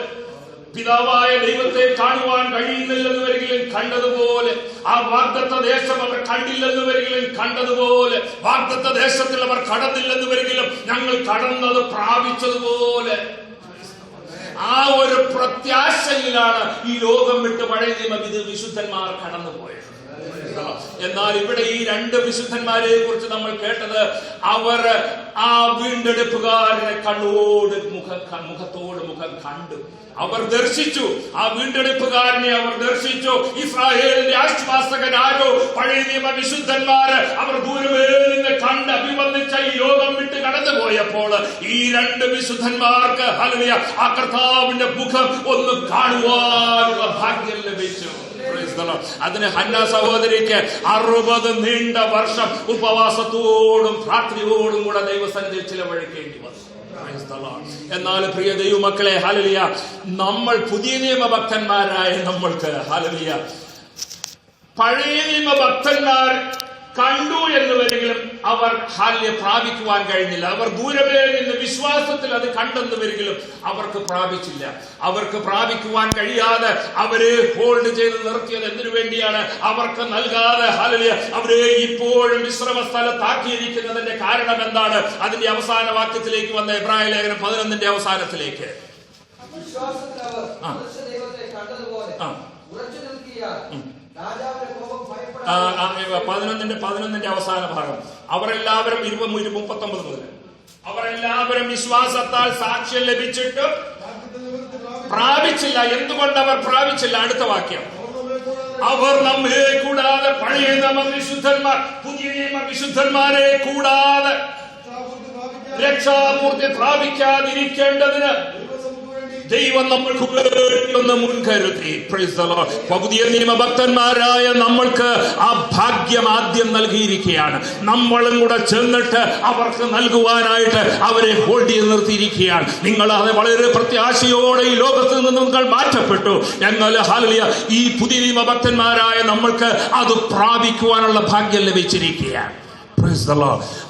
പിതാവായ ദൈവത്തെ കാണുവാൻ കഴിയുന്നില്ലെന്നുവരെങ്കിലും കണ്ടതുപോലെ, ആ വാഗ്ദത്ത ദേശം അവർ കണ്ടില്ലെന്നുവരെങ്കിലും കണ്ടതുപോലെ, വാഗ്ദത്ത ദേശത്തിൽ അവർ കടന്നില്ലെന്നുവരെങ്കിലും ഞങ്ങൾ കടന്നത് പ്രാപിച്ചതുപോലെ, ആ ഒരു പ്രത്യാശയിലാണ് ഈ ലോകം വിട്ട് പഴയ നിയമ വിശുദ്ധന്മാർ കടന്നുപോയത്. എന്നാൽ ഇവിടെ ഈ രണ്ട് വിശുദ്ധന്മാരെ കുറിച്ച് നമ്മൾ കേട്ടത്, അവർ ആ വീണ്ടെടുപ്പുകാരനെ മുഖത്തോട് മുഖം കണ്ടു. അവർ ദർശിച്ചു, ആ വീണ്ടെടുപ്പുകാരനെ അവർ ദർശിച്ചു. ഇസ്രായേലിന്റെ ആശ്വാസകനാരോ പഴയ നിയമ വിശുദ്ധന്മാര് അവർ ദൂരമേ നിന്ന് കണ്ട് അഭിവന്ദിച്ച ഈ ലോകം വിട്ട് കടന്നുപോയപ്പോൾ ഈ രണ്ട് വിശുദ്ധന്മാർക്ക് ഹല്ലേലൂയ ആ കർത്താവിന്റെ മുഖം ഒന്ന് കാണുവാനുള്ള ഭാഗ്യം ലഭിച്ചു. അതിന് ഹന്ന സഹോദരിക്ക് 60 നീണ്ട വർഷം ഉപവാസത്തോടും പ്രാർത്ഥനയോടും കൂടെ ദൈവസന്നിധിയിൽ ചിലവഴിക്കേണ്ടി വന്നു. എന്നാൽ പ്രിയ ദൈവമക്കളെ, ഹല്ലേലൂയ, നമ്മൾ പുതിയ നിയമ ഭക്തന്മാരായ നമ്മൾക്ക് ഹല്ലേലൂയ പഴയ നിയമ ഭക്തന്മാർ കണ്ടു എന്നുവരെങ്കിലും അവർ ഹല്ലേലൂയ പ്രാപിക്കുവാൻ കഴിഞ്ഞില്ല. അവർ ദൂരമേ നിന്ന് വിശ്വാസത്തിൽ അത് കണ്ടെന്നുവരെങ്കിലും അവർക്ക് പ്രാപിച്ചില്ല. അവർക്ക് പ്രാപിക്കുവാൻ കഴിയാതെ അവരെ ഹോൾഡ് ചെയ്ത് നിർത്തിയത് എന്തിനു വേണ്ടിയാണ്? അവർക്ക് നൽകാതെ ഹല്ലേലൂയ അവരെ ഇപ്പോഴും വിശ്രമ സ്ഥലത്താക്കിയിരിക്കുന്നതിന്റെ കാരണം എന്താണ്? അതിന്റെ അവസാന വാക്യത്തിലേക്ക് വന്ന എബ്രായ ലേഖനം 11 അവസാനത്തിലേക്ക്, പതിനൊന്നിന്റെ അവസാന ഭാഗം, അവരെല്ലാവരും 39 മുതൽ, അവരെല്ലാവരും വിശ്വാസത്താൽ സാക്ഷ്യം ലഭിച്ചിട്ട് പ്രാപിച്ചില്ല. എന്തുകൊണ്ട് അവർ പ്രാപിച്ചില്ല? അടുത്ത വാക്യം, അവർ നമ്മെ കൂടാതെ പഴയ നിയമ വിശുദ്ധന്മാർ പുതിയ നിയമ വിശുദ്ധന്മാരെ കൂടാതെ രക്ഷാപൂർത്തി പ്രാപിക്കാതിരിക്കേണ്ടതിന് ദൈവം നമ്മൾക്ക് ഒന്ന് മുൻകരുതി. പുതിയ നിയമ ഭക്തന്മാരായ നമ്മൾക്ക് ആ ഭാഗ്യം ആദ്യം നൽകിയിരിക്കുകയാണ്. നമ്മളും കൂടെ ചെന്നിട്ട് അവർക്ക് നൽകുവാനായിട്ട് അവരെ ഹോൾഡ് ചെയ്ത് നിർത്തിയിരിക്കുകയാണ്. നിങ്ങൾ അത് വളരെ പ്രത്യാശയോടെ ഈ ലോകത്ത് നിന്ന് നിങ്ങൾ മാറ്റപ്പെട്ടു. എന്നാൽ ഹല്ലേലൂയ ഈ പുതിയ നിയമ ഭക്തന്മാരായ നമ്മൾക്ക് അത് പ്രാപിക്കുവാനുള്ള ഭാഗ്യം ലഭിച്ചിരിക്കുകയാണ്.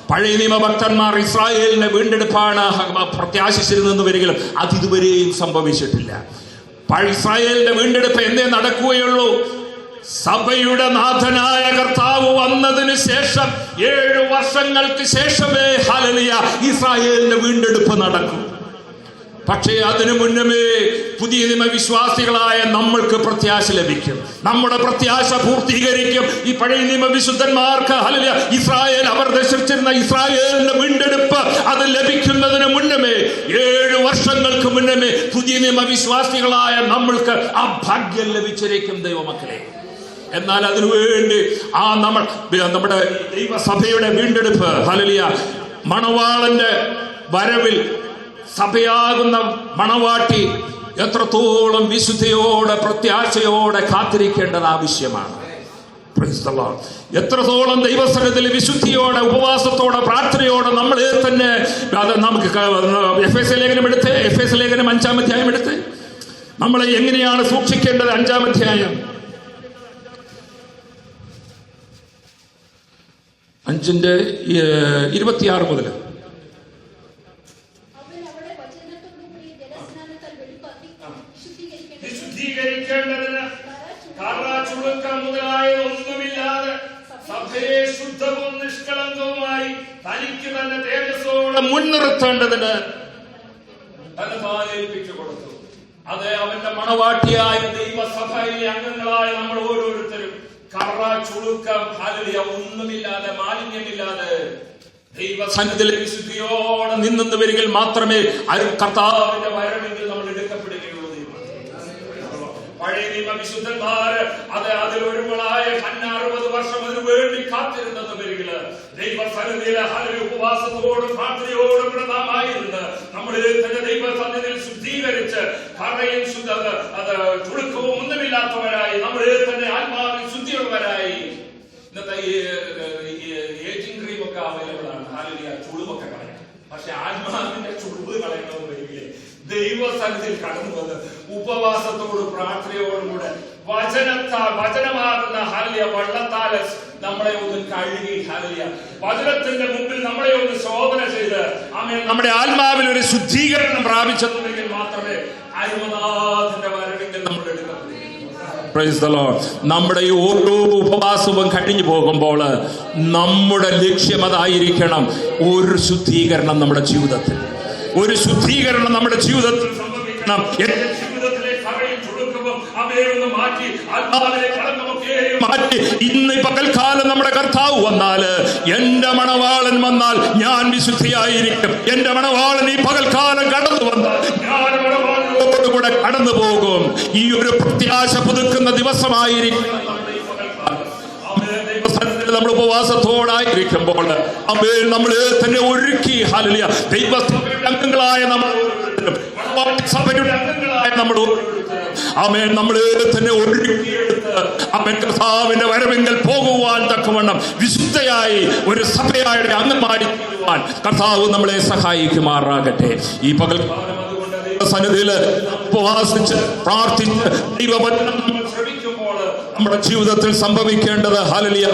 പഴയ നിയമ ഭക്തന്മാർ ഇസ്രായേലിന്റെ വീണ്ടെടുപ്പാണ് പ്രത്യാശിച്ചിരുന്നെന്ന് വരികിലും അതിതുവരെയും സംഭവിച്ചിട്ടില്ല. ഇസ്രായേലിന്റെ വീണ്ടെടുപ്പ് എന്നേ നടക്കുകയുള്ളൂ? സഭയുടെ നാഥനായ കർത്താവ് വന്നതിന് ശേഷം 7 വർഷങ്ങൾക്ക് ശേഷമേ ഹല്ലേലൂയ ഇസ്രായേലിന്റെ വീണ്ടെടുപ്പ് നടക്കൂ. പക്ഷേ അതിനു മുന്നമേ പുതിയ നിയമ വിശ്വാസികളായ നമ്മൾക്ക് പ്രത്യാശ ലഭിക്കും. നമ്മുടെ പ്രത്യാശ പൂർത്തീകരിക്കും ഈ പഴയ നിയമ വിശുദ്ധന്മാർക്ക്. ഹല്ലേലൂയ ഇസ്രായേൽ അവർ ദർശിച്ചിരുന്ന ഇസ്രായേലിന്റെ വീണ്ടെടുപ്പ് അത് ലഭിക്കുന്നതിന് മുന്നമേ 7 വർഷങ്ങൾക്ക് മുന്നമേ പുതിയ നിയമ വിശ്വാസികളായ നമ്മൾക്ക് ആ ഭാഗ്യം ലഭിച്ചിരിക്കും ദൈവമക്കളെ. എന്നാൽ അതിനുവേണ്ടി നമ്മുടെ ദൈവസഭയുടെ വീണ്ടെടുപ്പ് ഹല്ലേലൂയ മണവാളന്റെ വരവിൽ സഭയാകുന്ന മണവാട്ടി എത്രത്തോളം വിശുദ്ധിയോടെ പ്രത്യാശയോടെ കാത്തിരിക്കേണ്ടത് ആവശ്യമാണ്. എത്രത്തോളം ദൈവസന്നിധിയിൽ വിശുദ്ധിയോടെ ഉപവാസത്തോടെ പ്രാർത്ഥനയോടെ നമ്മളെ തന്നെ നമുക്ക് എഫേസ്യ ലേഖനം 5-ാം അധ്യായം എടുത്ത് നമ്മളെ എങ്ങനെയാണ് സൂക്ഷിക്കേണ്ടത്? 5-ാം അധ്യായം 5:26 മുതൽ മുതലായതൊന്നുമില്ലാതെ സഭയെ ശുദ്ധവും നിഷ്കളങ്കവുമായി തനിക്ക് തന്നെ തേജസ്സോടെ മുൻനിർത്തേണ്ടതിന് ഏൽപ്പിച്ചു കൊടുത്തു. അത് അവന്റെ മണവാട്ടിയായ ദൈവസഭയിലെ അംഗങ്ങളായ നമ്മൾ ഓരോരുത്തരും കറ ചുളുക്കം ഹല്ലേലൂയ ഒന്നുമില്ലാതെ മാലിന്യമില്ലാതെ ദൈവസന്നിധിയിലെ വിശുദ്ധിയോടെ നിന്നെന്ന് വരികിൽ മാത്രമേ കർത്താവിന്റെ വരവെങ്കിൽ നമ്മൾ എടുക്കപ്പെടുകയുള്ളൂ. പഴയ നിയമ വിശുദ്ധന്മാര് അതിൽ ഒരുവളായ 60 വർഷം അതിനു വേണ്ടി കാത്തിരുന്നെന്ന് വരികില് ദൈവസന്നിധിയിലെ ഉപവാസത്തോടും പ്രാർത്ഥനയോടും കൂടെ നാം ആയിരുന്നു നമ്മളെ തന്നെ ദൈവസന്നിധിയിൽ ശുദ്ധീകരിച്ച് കറയും അത് ചുളുക്കവും ഒന്നുമില്ലാത്തവരായി നമ്മളെ തന്നെ ആത്മാവിൽ ശുദ്ധിയുള്ളവരായി. ഇന്നത്തെ ഏജിംഗ് ക്രീം ഒക്കെ അവൈലബിൾ ആണ്, ചുളിവൊക്കെ കളയാം. പക്ഷെ ആത്മാവിന്റെ ചുളിവ് കളയണമെന്ന് വരികില്ലേ ദൈവസന്നിധിയിൽ കടന്നു വന്ന് ഉപവാസത്തോടും പ്രാർത്ഥനയോടും കൂടെ വചനമാകുന്ന വള്ളത്താല് നമ്മളെ ഒന്ന് കഴുകി വചനത്തിന്റെ മുമ്പിൽ നമ്മളെ ഒന്ന് ശോധന ചെയ്ത് നമ്മുടെ ആത്മാവിൽ ഒരു ശുദ്ധീകരണം പ്രാപിച്ചെന്നുണ്ടെങ്കിൽ മാത്രമേ അരുമനാഥന്റെ വരവെങ്കിൽ നമ്മൾ എടുക്കപ്പെടും. Praise the Lord. നമ്മുടെ ഈ ഓരോ ഉപവാസവും കഴിഞ്ഞു പോകുമ്പോൾ നമ്മുടെ ലക്ഷ്യം അതായിരിക്കണം. ഒരു ശുദ്ധീകരണം നമ്മുടെ ജീവിതത്തിൽ, ഒരു ശുദ്ധീകരണം നമ്മുടെ ജീവിതത്തിൽ സംഭവിക്കണം. എന്റെ ജീവിതത്തിലെ കറയും ചുളുക്കവും അവയൊന്ന് മാറ്റി ആത്മാവിലെ കളങ്കമൊക്കെ മാറ്റി ഇന്ന് പകൽക്കാലം നമ്മുടെ കർത്താവ് വന്നാല്, എന്റെ മണവാളൻ വന്നാൽ ഞാൻ വിശുദ്ധിയായിരിക്കും. എന്റെ മണവാളൻ ഈ പകൽക്കാലം കടന്നു വന്നാൽ ഞാൻ മണവാളനോടുകൂടെ കടന്നു പോകും. ഈ ഒരു പ്രത്യാശ പുതുക്കുന്ന ദിവസമായിരിക്കും നമ്മൾ ഉപവാസത്തോടായിരിക്കുമ്പോൾ നമ്മളെ തന്നെ ഒരുക്കി ഹല്ലേലൂയ ദൈവസഭയുടെ അംഗങ്ങളായ നമ്മൾ സഭയുടെ അംഗങ്ങളായ നമ്മൾ നമ്മളെ തന്നെ ഒരുക്കിയെടുത്ത് കർത്താവിന്റെ വരവെങ്കിൽ പോകുവാൻ തക്കവണ്ണം വിശുദ്ധയായി ഒരു സഭയായ അംഗമായി തീരുവാൻ കർത്താവ് നമ്മളെ സഹായിക്കുമാറാകട്ടെ. ഈ പകൽക്കാലം അതുകൊണ്ട് ദൈവസന്നിധിയില് ഉപവാസിച്ച് പ്രാർത്ഥിച്ച് ദൈവവചനം നമ്മൾ ശ്രവിക്കുമ്പോൾ നമ്മുടെ ജീവിതത്തിൽ സംഭവിക്കേണ്ടത് ഹല്ലേലൂയ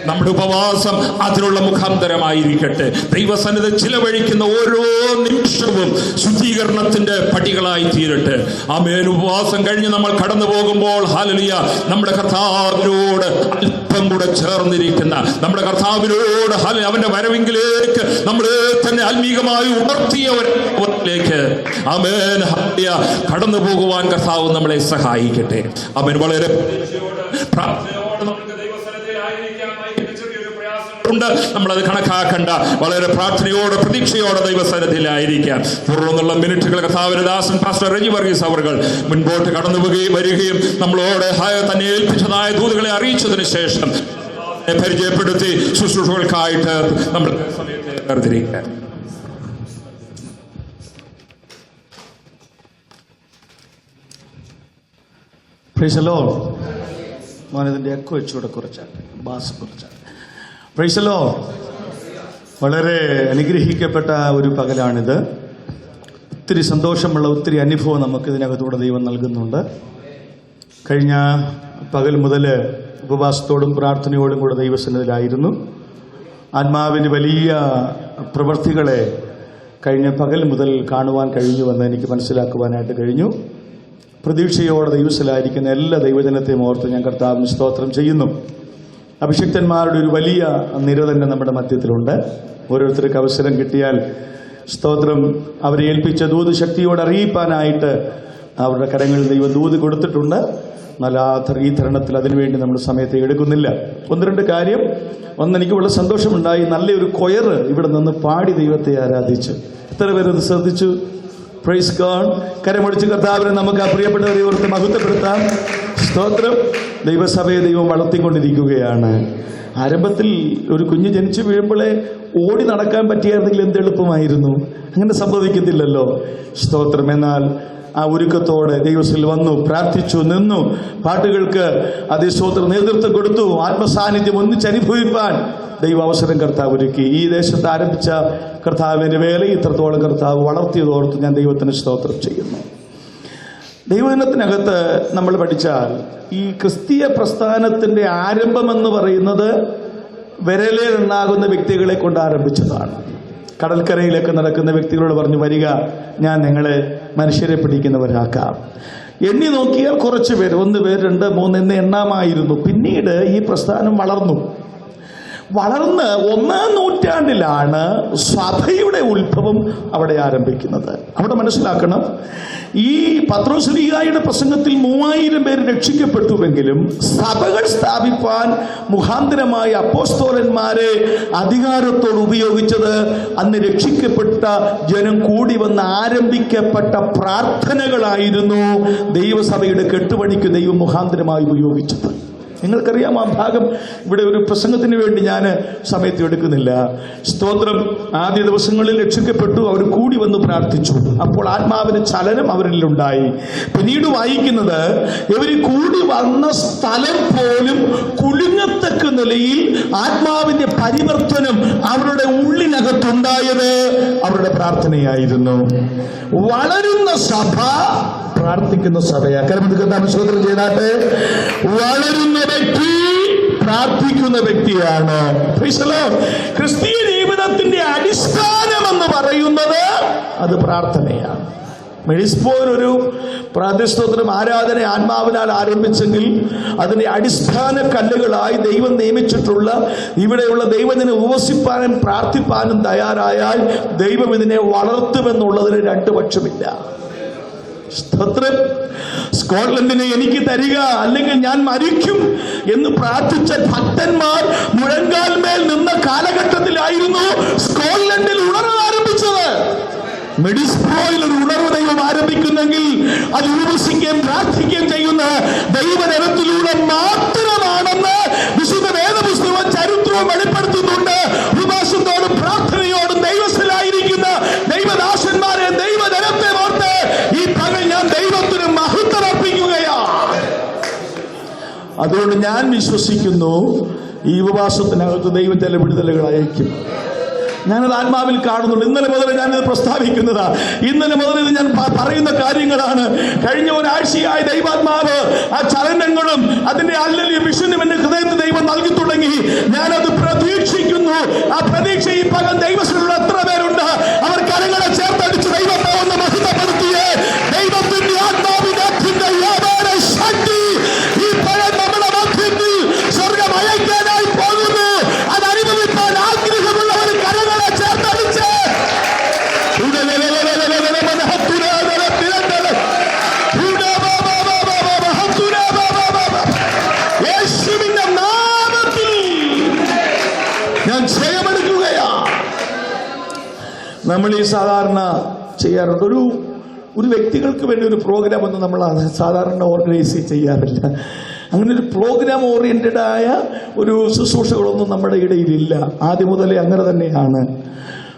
നമ്മുടെ ഉപവാസം അതിനുള്ള മുഖാന്തരമായിരിക്കട്ടെ. ദൈവസന്നിധി ചിലവഴിക്കുന്ന ഓരോ നിമിഷവും ശുദ്ധീകരണത്തിന്റെ പടികളായി തീരട്ടെ. ആമേൻ. ഉപവാസം കഴിഞ്ഞ് നമ്മൾ കടന്നു പോകുമ്പോൾ ഹല്ലേലൂയ നമ്മുടെ കർത്താവിനോട് അല്പം കൂടെ ചേർന്നിരിക്കുന്ന നമ്മുടെ കർത്താവിനോട് അവന്റെ വരവെങ്കിലേക്ക് നമ്മളെ തന്നെ ആത്മീകമായി ഉണർത്തിയവരിലേക്ക് ആമേൻ ഹല്ലേലൂയ കടന്നു പോകുവാൻ കർത്താവ് നമ്മളെ സഹായിക്കട്ടെ. ആമേൻ. വളരെ പ്രാർത്ഥനയോടെ നമുക്ക് നമ്മളത് കണക്കാക്കണ്ട. വളരെ പ്രാർത്ഥനയോടെ പ്രതീക്ഷയോടെ ദൈവസന്നിധിയിലായിരിക്കാം. തുടർന്നുള്ള മിനിറ്റുകൾ കർത്താവിന്റെ ദാസൻ പാസ്റ്റർ റെജി വർഗീസ് അവർ മുൻപോട്ട് കടന്നു വരികയും നമ്മളോട് തന്നെ ഏൽപ്പിച്ചതായ ദൂതുകളെ അറിയിച്ചതിന് ശേഷം പരിചയപ്പെടുത്തി ശുശ്രൂഷകൾക്കായിട്ട് നമ്മൾ സമയത്തെ വേർതിരിക്കാം. Praise the lord. മോനതിന്റെ എക്കോ വെച്ചുകൂടെ കുറച്ചാൽ ബാസ് കുറച്ചാൽ. Praise the lord. വളരെ അനുഗ്രഹിക്കപ്പെട്ട ഒരു പകലാണിത്. ഒത്തിരി സന്തോഷമുള്ള ഒത്തിരി അനുഭവം നമുക്ക് ഇതിനകത്തൂടെ ദൈവം നൽകുന്നുണ്ട്. കഴിഞ്ഞ പകൽ മുതൽ ഉപവാസത്തോടും പ്രാർത്ഥനയോടും കൂടെ ദൈവസന്നിധിയിലായിരുന്നു. ആത്മാവിന് വലിയ പ്രവൃത്തികളെ കഴിഞ്ഞ പകൽ മുതൽ കാണുവാൻ കഴിഞ്ഞുവെന്ന് എനിക്ക് മനസ്സിലാക്കുവാനായിട്ട് കഴിഞ്ഞു. പ്രതീക്ഷയോടെ ദൈവത്തിലായിരിക്കുന്ന എല്ലാ ദൈവജനത്തെയും ഓർത്ത് ഞാൻ കർത്താവിന് സ്തോത്രം ചെയ്യുന്നു. അഭിഷിക്തന്മാരുടെ ഒരു വലിയ നിര തന്നെ നമ്മുടെ മധ്യത്തിലുണ്ട്. ഓരോരുത്തർക്ക് അവസരം കിട്ടിയാൽ സ്തോത്രം അവരെ ഏൽപ്പിച്ച ദൂത് ശക്തിയോടെ അറിയിപ്പാനായിട്ട് അവരുടെ കരങ്ങളിൽ ദൈവം ദൂത് കൊടുത്തിട്ടുണ്ട്. എന്നാൽ ഈ തരുണത്തിൽ അതിനുവേണ്ടി നമ്മൾ സമയത്തെ എടുക്കുന്നില്ല. ഒന്ന് രണ്ട് കാര്യം. എനിക്ക് വളരെ സന്തോഷമുണ്ടായി. നല്ലൊരു കൊയർ ഇവിടെ നിന്ന് പാടി ദൈവത്തെ ആരാധിച്ചു. എത്ര പേരത് ശ്രദ്ധിച്ചു? Praise God. കരമടിച്ച് കർത്താവിനെ നമുക്ക് ആ പ്രിയപ്പെട്ടവരെ ഓർത്ത് മഹത്വപ്പെടുത്താം. സ്തോത്രം. ദൈവസഭയെ ദൈവം വളർത്തിക്കൊണ്ടിരിക്കുകയാണ്. ആരംഭത്തിൽ ഒരു കുഞ്ഞ് ജനിച്ചു വീഴുമ്പോഴേ ഓടി നടക്കാൻ പറ്റിയായിരുന്നെങ്കിൽ എന്ത് എളുപ്പമായിരുന്നു. അങ്ങനെ സംഭവിക്കുന്നില്ലല്ലോ. സ്തോത്രം. എന്നാൽ ആ ഒരുക്കത്തോടെ ദൈവത്തിൽ വന്നു, പ്രാർത്ഥിച്ചു, നിന്നു, പാട്ടുകൾക്ക് അതേ സ്തോത്രം നേതൃത്വം കൊടുത്തു. ആത്മസാന്നിധ്യം ഒന്നിച്ചനുഭവിപ്പാൻ ദൈവ അവസരം കർത്താവ് ഒരുക്കി. ഈ ദേശത്ത് ആരംഭിച്ച കർത്താവിന്റെ വേല ഇത്രത്തോളം കർത്താവ് വളർത്തിയതോർത്ത് ഞാൻ ദൈവത്തിന് സ്തോത്രം ചെയ്യുന്നു. ദൈവദിനത്തിനകത്ത് നമ്മൾ പഠിച്ചാൽ ഈ ക്രിസ്തീയ പ്രസ്ഥാനത്തിന്റെ ആരംഭമെന്ന് പറയുന്നത് വിരലിലുണ്ടാകുന്ന വ്യക്തികളെ കൊണ്ട് ആരംഭിച്ചതാണ്. കടൽക്കരയിലൊക്കെ നടക്കുന്ന വ്യക്തികളോട് പറഞ്ഞു, വരിക, ഞാൻ നിങ്ങളെ മനുഷ്യരെ പിടിക്കുന്നവരാക്കാം. എണ്ണി നോക്കിയാൽ കുറച്ച് പേര്, 1 പേര് 2 3 എന്ന എണ്ണമായിരുന്നു. പിന്നീട് ഈ പ്രസ്ഥാനം വളർന്നു. വളർന്ന് 1-ാം നൂറ്റാണ്ടിലാണ് സഭയുടെ ഉത്ഭവം അവിടെ ആരംഭിക്കുന്നത്. അവിടെ മനസ്സിലാക്കണം, ഈ പത്രോസ്ലീഹായുടെ പ്രസംഗത്തിൽ 3000 പേര് രക്ഷിക്കപ്പെട്ടുവെങ്കിലും സഭകൾ സ്ഥാപിപ്പാൻ മുഖാന്തരമായ അപ്പോസ്തലന്മാരെ അധികാരത്തോട് ഉപയോഗിച്ചത് അന്ന് രക്ഷിക്കപ്പെട്ട ജനം കൂടി വന്ന് ആരംഭിക്കപ്പെട്ട പ്രാർത്ഥനകളായിരുന്നു ദൈവസഭയുടെ കെട്ടുപണിക്ക് ദൈവം മുഖാന്തരമായി ഉപയോഗിച്ചത്. നിങ്ങൾക്കറിയാം ആ ഭാഗം. ഇവിടെ ഒരു പ്രസംഗത്തിന് വേണ്ടി ഞാൻ സമയത്ത് എടുക്കുന്നില്ല. സ്തോത്രം. ആദ്യ ദിവസങ്ങളിൽ രക്ഷിക്കപ്പെട്ടു, അവർ കൂടി വന്ന് പ്രാർത്ഥിച്ചു. അപ്പോൾ ആത്മാവിന് ചലനം അവരിലുണ്ടായി. പിന്നീട് വായിക്കുന്നത്, ഇവർ കൂടി വന്ന സ്ഥലം പോലും കുലുങ്ങത്തക്ക നിലയിൽ ആത്മാവിന്റെ പരിവർത്തനം അവരുടെ ഉള്ളിനകത്തുണ്ടായത് അവരുടെ പ്രാർത്ഥനയായിരുന്നു. വളരുന്ന സഭ പ്രാർത്ഥിക്കുന്ന സഭയാണ്. കർമ്മ സ്തോത്രം ചെയ്താട്ടെ. വളരുന്ന വ്യക്തി പ്രാർത്ഥിക്കുന്ന വ്യക്തിയാണ്. ക്രിസ്തീയ ജീവിതത്തിന്റെ അടിസ്ഥാനം എന്ന് പറയുന്നത് അത് പ്രാർത്ഥനയാണ്. മെഡിസ്പോയിൽ ഒരു പ്രാർത്ഥസ്തോത്രം ആരാധന ആത്മാവിനാൽ ആരംഭിച്ചെങ്കിൽ അതിന്റെ അടിസ്ഥാന കല്ലുകളായി ദൈവം നിയമിച്ചിട്ടുള്ള ഇവിടെയുള്ള ദൈവത്തിനെ ഉപവസിപ്പാനും പ്രാർത്ഥിപ്പാനും തയ്യാറായാൽ ദൈവം ഇതിനെ വളർത്തുമെന്നുള്ളതിന് രണ്ടു പക്ഷമില്ല. സ്തോത്രം. സ്കോട്ട്ലൻഡിനെ എനിക്ക് തരിക, അല്ലെങ്കിൽ ഞാൻ മരിക്കും എന്ന് പ്രാർത്ഥിച്ച ഭക്തന്മാർ മുഴങ്കാൽമേൽ നിന്ന കാലഘട്ടത്തിലായിരുന്നു സ്കോട്ട്ലൻഡിൽ ഉണർവ് ആരംഭിച്ചത്. മെഡിസ്പോയിൽ ഒരു ഉണർവ് ദൈവം ആരംഭിക്കുന്നെങ്കിൽ അത് ഉപവസിക്കുകയും പ്രാർത്ഥിക്കുകയും ചെയ്യുന്ന ദൈവജനത്തിലൂടെ മാത്രമാണെന്ന് വിശുദ്ധ വേദപുസ്തകവും ചരിത്രവും വെളിപ്പെടുത്തുന്നുണ്ട്. ഉപവാസത്തോടും പ്രാർത്ഥനയോടും ദൈവസ്ഥലായിരിക്കുന്ന ദൈവദാസന്മാരെ, ദൈവജനത്തെ ഓർത്ത് ഈ പകൽ ഞാൻ ദൈവത്തിന് മഹത്വം അർപ്പിക്കുകയാണ്. അതുകൊണ്ട് ഞാൻ വിശ്വസിക്കുന്നു, ഈ ഉപവാസത്തിനകത്ത് ദൈവം ചില വിടുതലുകൾ അയക്കും. ഞാനത് ആത്മാവിൽ കാണുന്നുണ്ട്. ഇന്നലെ മുതൽ ഞാനിത് പ്രസ്താവിക്കുന്നതാ. ഇന്നലെ മുതൽ ഇത് ഞാൻ പറയുന്ന കാര്യങ്ങളാണ്. കഴിഞ്ഞ ഒരാഴ്ചയായി ദൈവാത്മാവ് ആ ചലനങ്ങളും അതിന്റെ അല്ലലിയ വിഷനും എന്റെ ഹൃദയത്തിൽ ദൈവം നൽകി തുടങ്ങി. ഞാനത് പ്രതീക്ഷിക്കുന്നു. ആ പ്രതീക്ഷ ഈ പകൽ ദൈവത്തിലുള്ള എത്ര പേരുണ്ട്? അവർ കരങ്ങളെ ചേർത്തടിച്ച് ദൈവത്തെ ഒന്ന് മഹിതപ്പെടുത്തിയേ. ദൈവത്തിന്റെ ആത്മാവിന്റെ ശക്തി ഈ പകൽ നമ്മുടെ മധ്യത്തിൽ സ്വർഗം അയക്കാനായി പോകുന്നു. അത് അനുഭവിക്കാൻ ആഗ്രഹമുള്ളവർ കരങ്ങളെ ചേർത്തടിച്ച് യേശുവിന്റെ നാമത്തിൽ ഞാൻ ജയമെടുക്കുകയാണ്. നമ്മൾ ഈ സാധാരണ ചെയ്യാറുണ്ട്, ഒരു വ്യക്തികൾക്ക് വേണ്ടി ഒരു പ്രോഗ്രാം ഒന്നും നമ്മൾ സാധാരണ ഓർഗനൈസ് ചെയ്യാറില്ല. അങ്ങനെ ഒരു പ്രോഗ്രാം ഓറിയന്റഡ് ആയ ഒരു ശുശ്രൂഷകളൊന്നും നമ്മുടെ ഇടയിലില്ല. ആദ്യം മുതലേ അങ്ങനെ തന്നെയാണ്.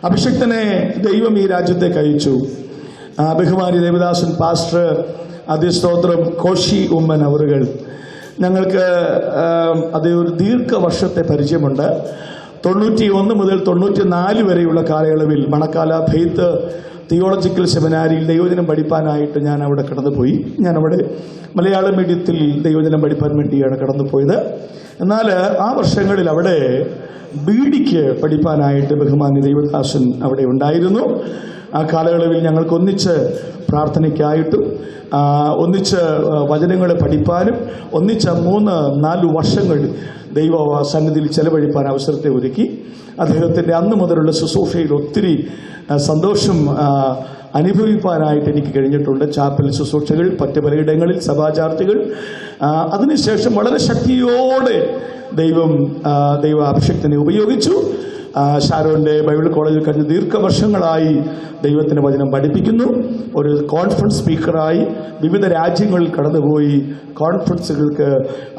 അഭിഷക്തനെ ദൈവം ഈ രാജ്യത്തേക്ക് അയച്ചു. ബഹുമാനി ദേവദാസൻ പാസ്റ്റർ അതിസ്തോത്രം കോശി ഉമ്മൻ അവറുകൾ, ഞങ്ങൾക്ക് അത് ഒരു ദീർഘവർഷത്തെ പരിചയമുണ്ട്. 91 മുതൽ 94 വരെയുള്ള കാലയളവിൽ മണക്കാല ഫെയ്ത്ത് തിയോളജിക്കൽ സെമിനാരിയിൽ ദൈവജനം പഠിപ്പാനായിട്ട് ഞാൻ അവിടെ കടന്നുപോയി. ഞാനവിടെ മലയാളം മീഡിയത്തിൽ ദൈവജനം പഠിപ്പാൻ വേണ്ടിയാണ് കടന്നുപോയത്. എന്നാൽ ആ വർഷങ്ങളിൽ അവിടെ ബീഡിക്ക് പഠിപ്പാനായിട്ട് ബഹുമാന്യ ദൈവദാസൻ അവിടെ ഉണ്ടായിരുന്നു. ആ കാലയളവിൽ ഞങ്ങൾക്ക് ഒന്നിച്ച് പ്രാർത്ഥനയ്ക്കായിട്ടും ഒന്നിച്ച് വചനങ്ങളെ പഠിപ്പാനും ഒന്നിച്ച് 3-4 വർഷങ്ങൾ ദൈവ സന്നിധിയിൽ ചെലവഴിപ്പാൻ അവസരത്തെ ഒരുക്കി. അദ്ദേഹത്തിൻ്റെ അന്ന് മുതലുള്ള ശുശ്രൂഷയിൽ ഒത്തിരി സന്തോഷം അനുഭവിപ്പാനായിട്ട് എനിക്ക് കഴിഞ്ഞിട്ടുണ്ട്. ചാപ്പൽ ശുശ്രൂഷകൾ, മറ്റ് പലയിടങ്ങളിൽ സഭാചാർച്ചകൾ. അതിനുശേഷം വളരെ ശക്തിയോടെ ദൈവ അഭിഷക്തനെ ഉപയോഗിച്ചു. ഷാരോന്റെ ബൈബിൾ കോളേജിൽ കഴിഞ്ഞ ദീർഘവർഷങ്ങളായി ദൈവത്തിന്റെ വചനം പഠിപ്പിക്കുന്നു. ഒരു കോൺഫറൻസ് സ്പീക്കറായി വിവിധ രാജ്യങ്ങളിൽ കടന്നുപോയി കോൺഫറൻസുകൾക്ക്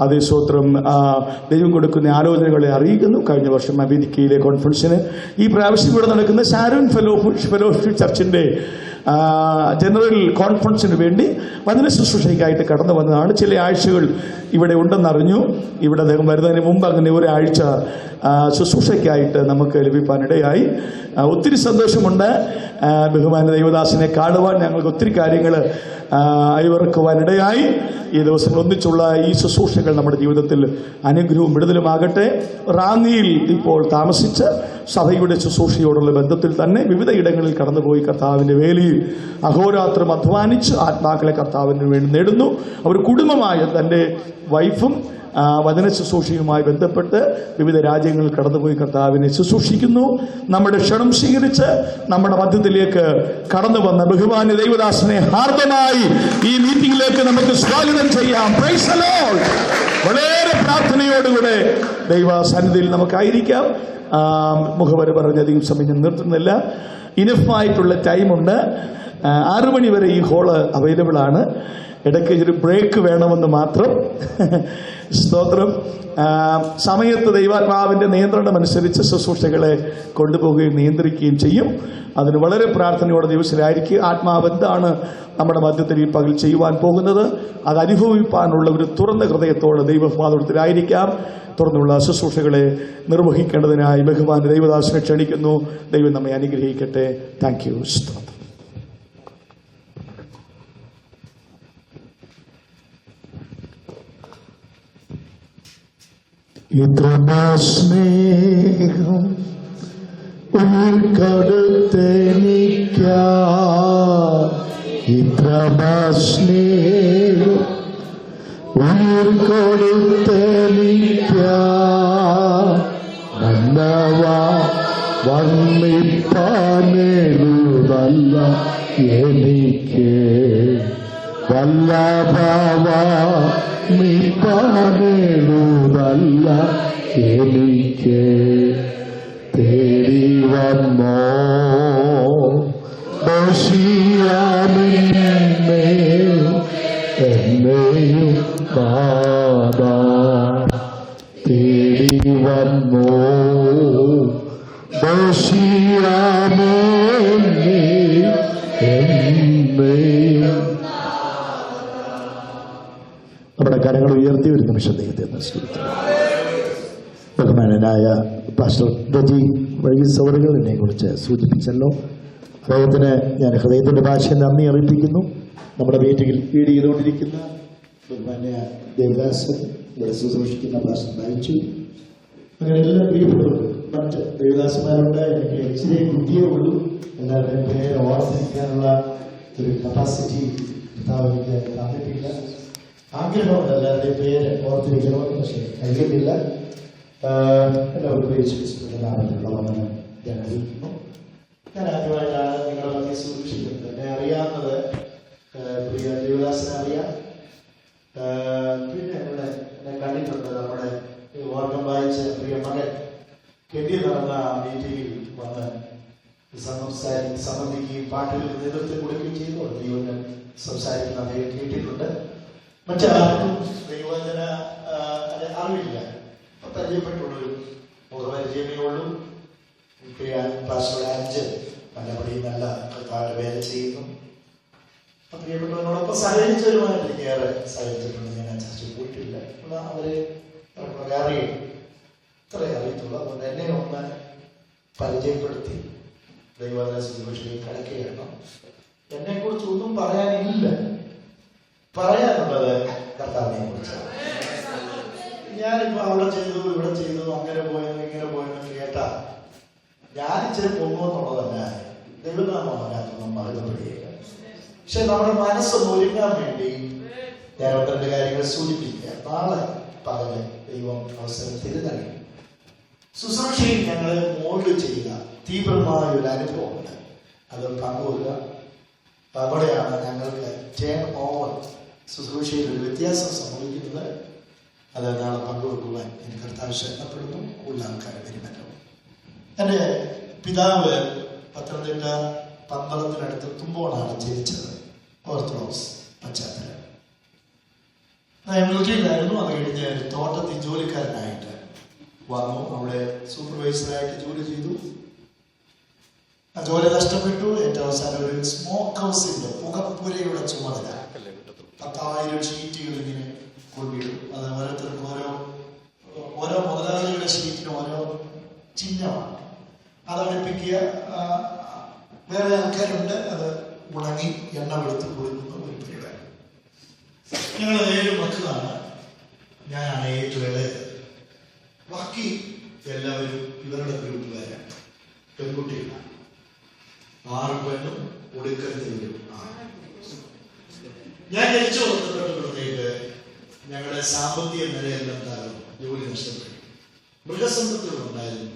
അതേ സ്തോത്രം ദൈവം കൊടുക്കുന്ന ആലോചനകളെ അറിയിക്കുന്നു. കഴിഞ്ഞ വർഷം അമേരിക്കയിലെ കോൺഫറൻസിന് ഈ പ്രാവശ്യം ഇവിടെ നടക്കുന്ന ഷാരോൻ ഫെലോഷിപ്പ് ചർച്ചിന്റെ ജനറൽ കോൺഫറൻസിന് വേണ്ടി വചന ശുശ്രൂഷയ്ക്കായിട്ട് കടന്നു വന്നതാണ്. ചില ആഴ്ചകൾ ഇവിടെ ഉണ്ടെന്നറിഞ്ഞു. ഇവിടെ അദ്ദേഹം വരുന്നതിന് മുമ്പ് അങ്ങനെ ഒരാഴ്ച ശുശ്രൂഷയ്ക്കായിട്ട് നമുക്ക് ലഭിക്കാനിടയായി. ഒത്തിരി സന്തോഷമുണ്ട്. ബഹുമാന ദൈവദാസനെ കാണുവാൻ ഞങ്ങൾക്ക് ഒത്തിരി കാര്യങ്ങൾ അയവിറക്കുവാനിടയായി. ഈ ദിവസങ്ങൾ ഒന്നിച്ചുള്ള ഈ ശുശ്രൂഷകൾ നമ്മുടെ ജീവിതത്തിൽ അനുഗ്രഹവും വിടുതലുമാകട്ടെ. റാന്നിയിൽ ഇപ്പോൾ താമസിച്ച് സഭയുടെ ശുശ്രൂഷയോടുള്ള ബന്ധത്തിൽ തന്നെ വിവിധ ഇടങ്ങളിൽ കടന്നുപോയി കർത്താവിൻ്റെ വേലിയിൽ അഹോരാത്രം അധ്വാനിച്ച് ആത്മാക്കളെ കർത്താവിന് വേണ്ടി നേടുന്നു. അവർ കുടുംബമായ തൻ്റെ വൈഫും വചന ശുശ്രൂഷയുമായി ബന്ധപ്പെട്ട് വിവിധ രാജ്യങ്ങളിൽ കടന്നുപോയി കർത്താവിനെ ശുശ്രൂഷിക്കുന്നു. നമ്മുടെ ക്ഷണം സ്വീകരിച്ച് നമ്മുടെ മധ്യത്തിലേക്ക് കടന്നു വന്ന ബഹുമാന്യ ദൈവദാസനെ ഹാർദമായി ഈ മീറ്റിംഗിലേക്ക് നമുക്ക് സ്വാഗതം ചെയ്യാം. Price the lord. വളരെ പ്രാർത്ഥനയോടുകൂടെ ദൈവ സന്നിധിയിൽ നമുക്കായിരിക്കാം. മുഖവര പറഞ്ഞധികം സമയം ഞാൻ നിർത്തുന്നില്ല. ഇനഫായിട്ടുള്ള ടൈമുണ്ട്. 6 മണി വരെ ഈ ഹോള് അവൈലബിൾ ആണ്. ഇടയ്ക്ക് ഒരു ബ്രേക്ക് വേണമെന്ന് മാത്രം. സ്തോത്രം. സമയത്ത് ദൈവാത്മാവിന്റെ നിയന്ത്രണം അനുസരിച്ച് ശുശ്രൂഷകളെ കൊണ്ടുപോവുകയും നിയന്ത്രിക്കുകയും ചെയ്യും. അതിന് വളരെ പ്രാർത്ഥനയോടെ ദിവസത്തിലായിരിക്കും. ആത്മാവ് എന്താണ് നമ്മുടെ മധ്യത്തിൽ ഈ പകൽ ചെയ്യുവാൻ പോകുന്നത് അത് അനുഭവിപ്പാനുള്ള ഒരു തുറന്ന ഹൃദയത്തോടെ ദൈവപാദത്തിലായിരിക്കാം. തുറന്നുള്ള ശുശ്രൂഷകളെ നിർവഹിക്കേണ്ടതിനായി ബഹുമാന്യ ദൈവദാസനെ ക്ഷണിക്കുന്നു. ദൈവം നമ്മെ അനുഗ്രഹിക്കട്ടെ. Thank you. സ്തോത്രം. ഇത്ര സ്നേഹം ഉൾക്കടുത്തെനിക്ക, ഇത്ര സ്നേഹം ഉൾക്കൊടുത്തെനിക്ക, നന്നവ വന്നിപ്പാനെഴുതല്ല എനിക്ക്, വല്ലഭവ നിപ്പാനെഴുതല്ല എനിക്ക്, തേടി വന്നോ ദോഷിയാമെന്നെ എന്നെയും നാദാ, തേടി വന്നോ ദോഷിയാമെന്നെ എന്നെയും. നമ്മുടെ കരങ്ങൾ ഉയർത്തി ഒരു നിമിഷം ദൈവത്തെ നമസ്കരിക്കാം. ബഹുമാനനായ പാസ്റ്റർ രജി വൈകിസവറുകൾ എന്നെ കുറിച്ച് സൂചിപ്പിച്ചല്ലോ. അദ്ദേഹത്തിന് ഞാൻ ഹൃദയത്തിന്റെ ഭാഷയിൽ നന്ദി അറിയിപ്പിക്കുന്നു. നമ്മുടെ മീറ്റിംഗിൽ ലീഡ് ചെയ്തുകൊണ്ടിരിക്കുന്ന ബഹുമാന്യ ദേവദാസൻ, ഇവിടെ ശുശ്രൂഷിക്കുന്ന പാസ്റ്റർ നയിച്ചു, അങ്ങനെ എല്ലാ പ്രിയപ്പെട്ടവരും മറ്റ് ദേവദാസന്മാരുണ്ട്. എനിക്ക് ഇച്ചിരി ബുദ്ധിയേ ഉള്ളൂ. എല്ലാവരുടെയും പേര് ഓർത്തിരിക്കാനുള്ള ഒരു കപ്പാസിറ്റി എനിക്ക് തന്നിട്ടില്ല. ആഗ്രഹമുണ്ട് എല്ലാവരുടെയും പേര് ഓർത്തിരിക്കണമെന്ന്, പക്ഷേ കഴിയുന്നില്ല. എല്ലാവർക്കും യേശുക്രിസ്തുവിന്റെ ഞാൻ അറിയിക്കുന്നു. ഞാൻ ആദ്യമായിട്ടാണ് നിങ്ങളുടെ മധ്യ സൂക്ഷിക്കുന്നത്. എന്നെ അറിയാവുന്നത് പ്രിയ ദേവദാസനെ അറിയാം. പിന്നെ എന്നെ കണ്ടിട്ടുണ്ട്. നമ്മുടെ ഓർമ്മ വായിച്ച പ്രിയ മകൻ കെട്ടി നടന്ന മീറ്റിംഗിൽ വന്ന് സംബന്ധിക്കുകയും പാട്ടുകൾക്ക് നേതൃത്വം കൊടുക്കുകയും ചെയ്തു. ദൈവം സംസാരിക്കുന്ന അദ്ദേഹം കേട്ടിട്ടുണ്ട്. മറ്റാർക്കും ദൈവവചന അറിവില്ല, പരിചയപ്പെട്ടുള്ളൂ, മുഖപരിചയമേ ഉള്ളൂ. പ്രിയ പാസ്റ്റർ അഞ്ച് പലപടി നല്ല വേല ചെയ്യുന്നു. പ്രിയപ്പെട്ടവരോടൊപ്പം സഹകരിച്ചവരുമായിട്ട് എനിക്ക് ഏറെ സഹകരിച്ചിട്ടുണ്ട്. ഞാൻ ആ ചർച്ചയിൽ പോയിട്ടില്ല. അവരെ അറിയും, ഇത്രയും അറിയത്തുള്ളൂ. അതുകൊണ്ട് എന്നെ ഒന്ന് പരിചയപ്പെടുത്തി ദൈവവചന ശുശ്രൂഷയിൽ കിടക്കുകയാണ്. എന്നെ കുറിച്ച് ഒന്നും പറയാനില്ല. പറയാനുള്ളത് കർത്താവിനെ കുറിച്ചാണ്. ഞാനിപ്പോ അവിടെ ചെയ്തു, ഇവിടെ ചെയ്തു, അങ്ങനെ പോയെന്ന് ഇങ്ങനെ പോയെന്ന് കേട്ടാ ഞാൻ ഇച്ചിരി പോകുമെന്നുള്ളതല്ല. ദൈവനാമം അതിനകത്തൊന്നും മഹത്വപ്പെടുകയില്ല. പക്ഷെ നമ്മുടെ മനസ്സൊന്ന് ഒരുങ്ങാൻ വേണ്ടി ഞാൻ 1-2 കാര്യങ്ങൾ സൂചിപ്പിക്കുക. നാളെ പകല് ദൈവം അവസരം തിരുനൽകി. ശുശ്രൂഷയിൽ ഞങ്ങളെ മോൾഡ് ചെയ്യുക തീവ്രമായ ഒരു അനുഭവമുണ്ട്. അത് പങ്കുവെക്കുക. അവിടെയാണ് ഞങ്ങൾക്ക് ടേൺ ഓവർ ശുശ്രൂഷയിൽ ഒരു വ്യത്യാസം സംഭവിക്കുന്നത്. അത് നാളെ പങ്കുവെക്കുവാൻ എനിക്ക് കർത്താവ് ശരണപ്പെടുന്നു. കൂടുതൽ ആൾക്കാർ വരുമല്ലോ. എൻ്റെ പിതാവ് പത്തനംതിട്ട പന്തളത്തിനടുത്ത് തുമ്പോണാണ് ജനിച്ചത്. ഓർത്തഡോക്സ് പശ്ചാത്തലം. മിലിറ്ററിയിലായിരുന്നു. അത് കഴിഞ്ഞ് തോട്ടത്തിൽ ജോലിക്കാരനായിട്ട് വന്നു. അവിടെ സൂപ്പർവൈസറായിട്ട് ജോലി ചെയ്തു. ആ ജോലി നഷ്ടപ്പെട്ടു. ഏറ്റവും അവസാനം ഒരു സ്മോക്ക് ഹൗസിന്റെ പുകപ്പുരയുടെ ചുമതല 10,000 ഷീറ്റുകൾ ഇങ്ങനെ കൊണ്ടിടും. അത് ഓരോരുത്തർക്കും ഓരോ മുതലാളികളുടെ ഷീറ്റിന് ഓരോ ചിഹ്നമാണ്. അതടുപ്പിക്കുക. വേറെ ആൾക്കാരുണ്ട്. അത് ഉണങ്ങി എണ്ണ വെളുത്ത് കൊടുക്കുന്ന ഒരു പരിപാടി. ഞങ്ങൾ 7 മക്കളാണ്. ഞാനാണ് ഏറ്റവും ഇളയത്. ബാക്കി എല്ലാവരും ഇവരുടെ ഗ്രൂപ്പുകാരാണ്, പെൺകുട്ടികളാണ്. 6 പെണ്ണും ഒടുക്കത്തിലും. ഞാൻ ജനിച്ചു വന്നപ്പോഴത്തേക്ക് ഞങ്ങളുടെ സാമ്പത്തിക നിലയെല്ലാം തകർന്നു, ജോലി നഷ്ടപ്പെട്ടു, മൃഗസമ്പത്തുകളുണ്ടായിരുന്നു.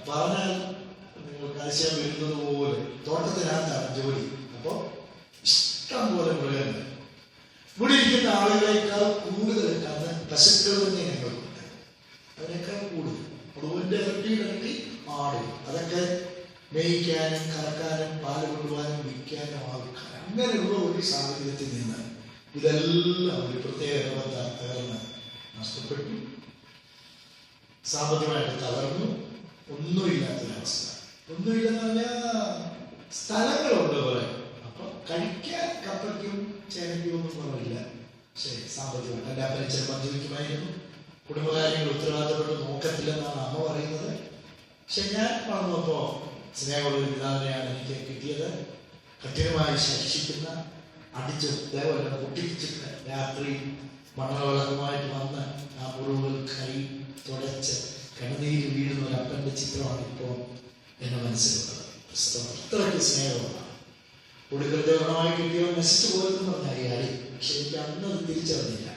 പറഞ്ഞാൽ നിങ്ങൾക്ക് അതിശയം വരുന്നത് പോലെ തോട്ടത്തിനകത്താണ് ജോലി. അപ്പോ ഇഷ്ടം പോലെ മൃഗങ്ങൾ. ഇവിടെ ഇരിക്കുന്ന ആളുകളെക്കാൾ കൂടുതൽ കന്ന് പശുക്കൾ തന്നെ ഞങ്ങൾക്കുണ്ട്, അതിനേക്കാൾ കൂടുതൽ. അതുപോലെ ഇരട്ടി ആട്, അതൊക്കെ മേയ്ക്കാനും കറക്കാനും പാല് കൊണ്ടുപോകാനും വിൽക്കാനും ആൾക്കാർ. അങ്ങനെയുള്ള ഒരു സാഹചര്യത്തിൽ നിന്ന് ഇതെല്ലാം ഒരു പ്രത്യേക രൂപത്താൽ തകർന്ന് നഷ്ടപ്പെട്ടു, സാമ്പത്തികമായിട്ട് തകർന്നു. ഒന്നുമില്ലാത്തൊരവസ്ഥ. ഒന്നുമില്ലെന്ന് പറഞ്ഞാൽ സ്ഥലങ്ങളുണ്ട് കുറെ, അപ്പൊ കഴിക്കാൻ കപ്പയ്ക്കും ചേനയ്ക്കും ഒന്നും കുറവില്ല. ശരി, സാമ്പത്തികമായിട്ട് എൻ്റെ അപ്പൻ മദ്യപിക്കുമായിരുന്നു, കുടുംബകാര്യങ്ങൾ ഉത്തരവാദിത്തപ്പെട്ട് നോക്കത്തില്ലെന്നാണ് അമ്മ പറയുന്നത്. പക്ഷെ ഞാൻ വളർന്നപ്പോ സ്നേഹമുള്ള ഒരു പിതാവിനെയാണ് എനിക്ക് കിട്ടിയത്. കഠിനമായി ശിക്ഷിക്കുന്ന, അടിച്ച് ദേവല്ല പൊട്ടിച്ചിട്ട് രാത്രി മണവളകമായിട്ട് വന്ന് ആ മുറിവുകൾ കൈ തുടച്ച് കണ്ണുനീര് വീഴുന്ന ഒരു അപ്പൻ്റെ ചിത്രമാണ് ഇപ്പോൾ എന്റെ മനസ്സിലുള്ളത്. അത്രയ്ക്ക് സ്നേഹമാണ്. ഒടുക്കൽ ദേവണമായി കിട്ടിയോ നശിച്ചു പോയെന്ന് പറഞ്ഞ അറിയാടി. പക്ഷെ എനിക്ക് അന്നത് തിരിച്ചറിഞ്ഞില്ല,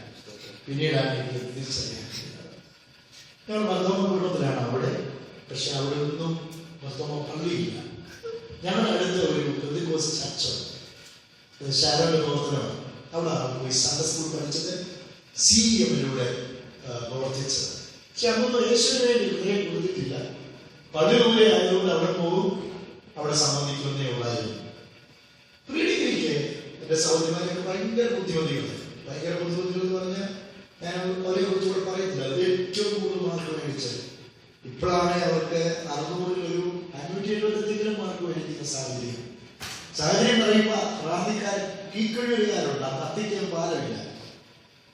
പിന്നീടാണ് എനിക്ക് തിരിച്ചറിയാൻ കഴിയുന്നത്. ഞങ്ങൾ മർദ്ദമ കുടുംബത്തിലാണ് അവിടെ. പക്ഷെ അവിടെ ഒന്നും മർദ്ദമ പള്ളിയില്ല. ഞങ്ങളുടെ അടുത്ത് ഒരു പെന്തക്കോസ്ത് ചർച്ചുണ്ട്, ശാരോന്റെ പ്രവർത്തനമാണ്. അവിടെ പോയി സൺഡേ സ്കൂൾ പഠിച്ചത്, CEM-ലൂടെ പ്രവർത്തിച്ചത്. പക്ഷെ അതൊന്നും യേശുവിന് വേണ്ടി ഹൃദയം കൊടുത്തിട്ടില്ല. പള്ളിയിലൂടെ ആയതുകൊണ്ട് അവിടെ പോകും, അവിടെ സംബന്ധിക്കുന്നേ ഉള്ളായിരുന്നു. പ്രീഡിഗ്രിക്ക് എന്റെ സഹോദരിമാരൊക്കെ ഭയങ്കര ബുദ്ധിമതികളുണ്ട്. ഭയങ്കര ബുദ്ധിമതികൾ എന്ന് പറഞ്ഞാൽ ഞാൻ അവരെ കുറിച്ചുകൂടെ പറയത്തില്ല. അത് ഏറ്റവും കൂടുതൽ മാർക്ക് മേടിച്ചത് ഇപ്പോഴാണ് അവർക്ക് 600-ൽ ഒരു 570 മാർക്ക് മേടിക്കുന്ന സാഹചര്യം പറയുമ്പോ റാന്നിക്കാരൻ കീഴ്ക്കഴിയുകാരുണ്ട്. ആ കത്തിക്കാൻ പാലമില്ല.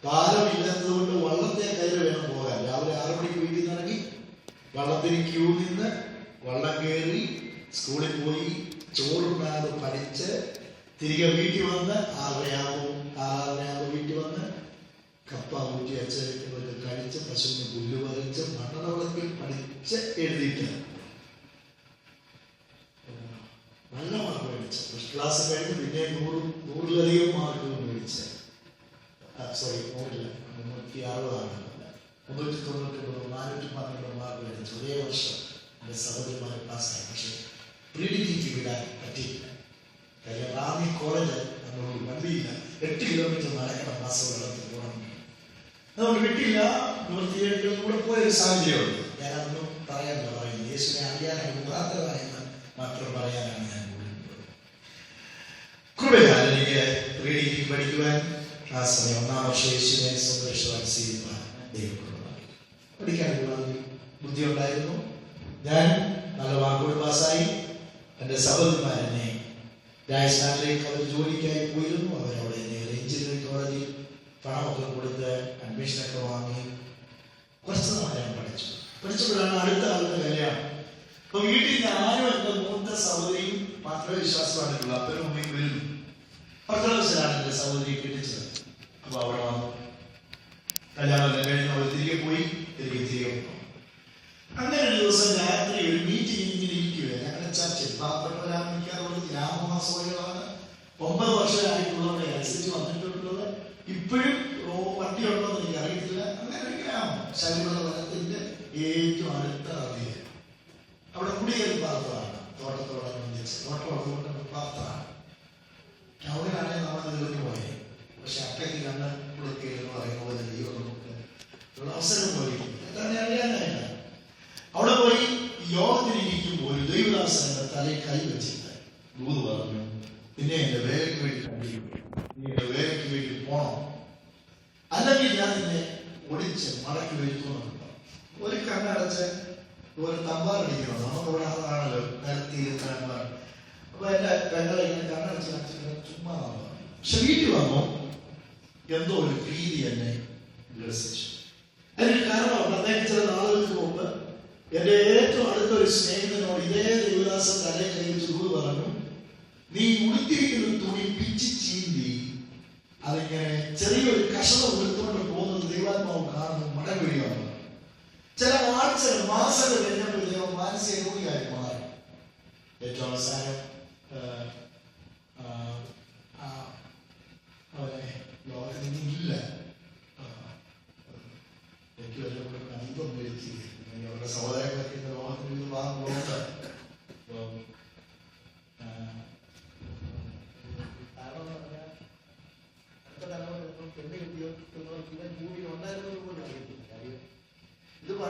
പാലമില്ലാത്തത് കൊണ്ട് വള്ളത്തെ കയറി വേണം പോകാൻ. രാവിലെ 6 മണിക്ക് വീട്ടിൽ നിന്ന് ഇറങ്ങി വള്ളത്തിന് ക്യൂ നിന്ന് വള്ളം കയറി സ്കൂളിൽ പോയി ചോറുണ്ടാകും പഠിച്ച് തിരികെ വീട്ടിൽ വന്ന് 6:30 വീട്ടിൽ വന്ന് കപ്പ ഊറ്റി അച്ചവർക്ക് കഴിച്ച് പശുവിന് പുല്ല് പറിച്ച് മണ്ണളത്തിൽ പഠിച്ച് എഴുതിയിട്ട് നല്ല മാർക്ക് മേടിച്ച് ഫസ്റ്റ് ക്ലാസ് കഴിഞ്ഞ് പിന്നെ 100-ലധികം മാർക്ക് മേടിച്ച്. സോറി 100-360 412 മാർക്ക് മേടിച്ചു. ഒരേ വർഷം എൻ്റെ സഹോദരിമാർ പാസ്സായി. പക്ഷെ പ്രീഡിഗ്രിക്ക് വിടാൻ പറ്റിയില്ല. കാര്യം റാന്നി കോളേജ് നമ്മളോട് വണ്ടിയില്ല, 8 കിലോമീറ്റർ നടക്കണം മാസവെള്ളത്തിൽ പോകണം. അതുകൊണ്ട് വിട്ടില്ല. നിവൃത്തിയേക്കും കൂടെ പോയൊരു സാഹചര്യമുണ്ട്. ഞാനതൊന്നും പറയാനല്ല പറയുന്നത്, യേശുവിനെ അറിയാനാണ് മുഖാന്തരമായെന്ന് മാത്രം പറയാനാണ് ഞാൻ കൂടുതൽ. കൃപയാൽ എനിക്ക് പ്രീഡിഗ്രിക്ക് പഠിക്കുവാൻ ആ സമയം 1-ാം വർഷം യേശുവിനെ സന്തോഷമായി സ്വീകരിക്കാൻ ദൈവം പഠിക്കാനുള്ള ബുദ്ധി ഉണ്ടായിരുന്നു. ഞാൻ നല്ല വാക്കുകൾ പാസ്സായി. എൻ്റെ സഹോദരന്മാരെന്നെ രാജസ്ഥാനിലേക്ക് അവർ ജോലിക്കായി പോയിരുന്നു. അവരവിടെ എഞ്ചിനീയറിംഗ് കോളേജിൽ പണമൊക്കെ കൊടുത്ത് അഡ്മിഷനൊക്കെ വാങ്ങി കുറച്ച് നാൾ ഞാൻ പഠിച്ചപ്പോഴാണ് അടുത്ത ആളുടെ കല്യാണം. അപ്പൊ വീട്ടിൽ നിന്ന് ആരും എൻ്റെ മൂത്ത സഹോദരിയും മാത്രമേ വിശ്വാസമായിട്ടുള്ളൂ. അപ്പനും അമ്മയും വരുന്നു. പത്രവശാലാണ് എൻ്റെ സഹോദരിയെ കെട്ടിച്ചത്. അപ്പൊ അവിടെ വന്നു കല്യാണം കഴിഞ്ഞ് അവർ തിരികെ പോയി, തിരികെ പോകും. അങ്ങനെ ഒരു ദിവസം രാത്രി ഒരു മീറ്റിംഗ് ഇങ്ങനെ ഇരിക്കുകയാണ്. ഞങ്ങളുടെ ചർച്ചിൽ പാവപ്പെട്ടവരാണ് മിക്കാറുള്ളത്, ഗ്രാമവാസികളാണ്, 9 വർഷമായിട്ടുള്ളവരെ അനുസരിച്ച് വന്നിട്ടുള്ളത്. ഇപ്പോഴും വണ്ടി ഉണ്ടോന്ന് എനിക്ക് അറിയത്തില്ല. അങ്ങനെ ഒരു ഗ്രാമം, ശബരിമല വനത്തിന്റെ ഏറ്റവും അടുത്ത നദിയിൽ അവിടെ കുടിയേറി പാത്രമാണ്. തോട്ടത്തോടനുബന്ധിച്ച് തോട്ടമുള്ളതുകൊണ്ട് പാത്രമാണ്. ടൗണിലാണെങ്കിൽ നമ്മൾ തീർന്നു പോയത്. പക്ഷെ അക്കയ്ക്ക് കണ്ണ് കൊടുക്കുകയെന്ന് പറയുന്ന പോലെ ദൈവം നമുക്ക് ഉള്ള അവസരം പോലെ എന്താണ് അറിയാനായില്ല. അവിടെ പോയി യോഗത്തിനിരിക്കുമ്പോൾ ഒരു ദൈവദാസന്റെ തലയിൽ കൈ വെച്ചിട്ട് ദൂത് പറഞ്ഞു, പിന്നെ എന്റെ വേലയ്ക്ക് വേണ്ടി കണ്ടിരിക്കും, നീ എന്റെ വേലയ്ക്ക് വേണ്ടി പോണം, അല്ലെങ്കിൽ ഞാൻ നിന്നെ ഒടിച്ച് മടക്കി വരുത്തുന്നുണ്ട്. ഒരു കണ്ണടച്ച് ഒരു തമ്പാറടിക്കണം. നമുക്കവിടെ അതാണല്ലോ നിരത്തിയിരുത്താൻ. അപ്പൊ എന്റെ പെങ്ങളെ ഇങ്ങനെ കണ്ണടച്ച് കാണിച്ചിട്ട് ചുമ്മാ പറഞ്ഞു. പക്ഷെ വീട്ടിൽ വന്നു എന്തോ ഒരു ഭീതി എന്നെ ഗ്രസിച്ചു. അതിന് കാരണം അദ്ദേഹം ചില നാളുകൾക്ക് മുമ്പ് എന്റെ ഏറ്റവും അടുത്തൊരു സ്നേഹിതനോട് ഇതേ ദേവദാസൻ തലയെ കൈവച്ച് ദൂത് പറഞ്ഞു, നീ ഉടുത്തിരിക്കുന്ന തുണി പിച്ചി ചീന്തി അതിങ്ങനെ ചെറിയൊരു കഷണം എടുത്തുകൊണ്ട് പോകുന്നത് ദൈവാത്മാവ് കാണുന്നു, മടങ്ങുകയാണ്. ചില മാസങ്ങൾ കഴിഞ്ഞപ്പോൾ ദൈവം മാനസിക രോഗിയായി മാറി. ഏറ്റവും അവസാനം അവനെ ലോകത്തിൽ ഇല്ല. ഇവൻ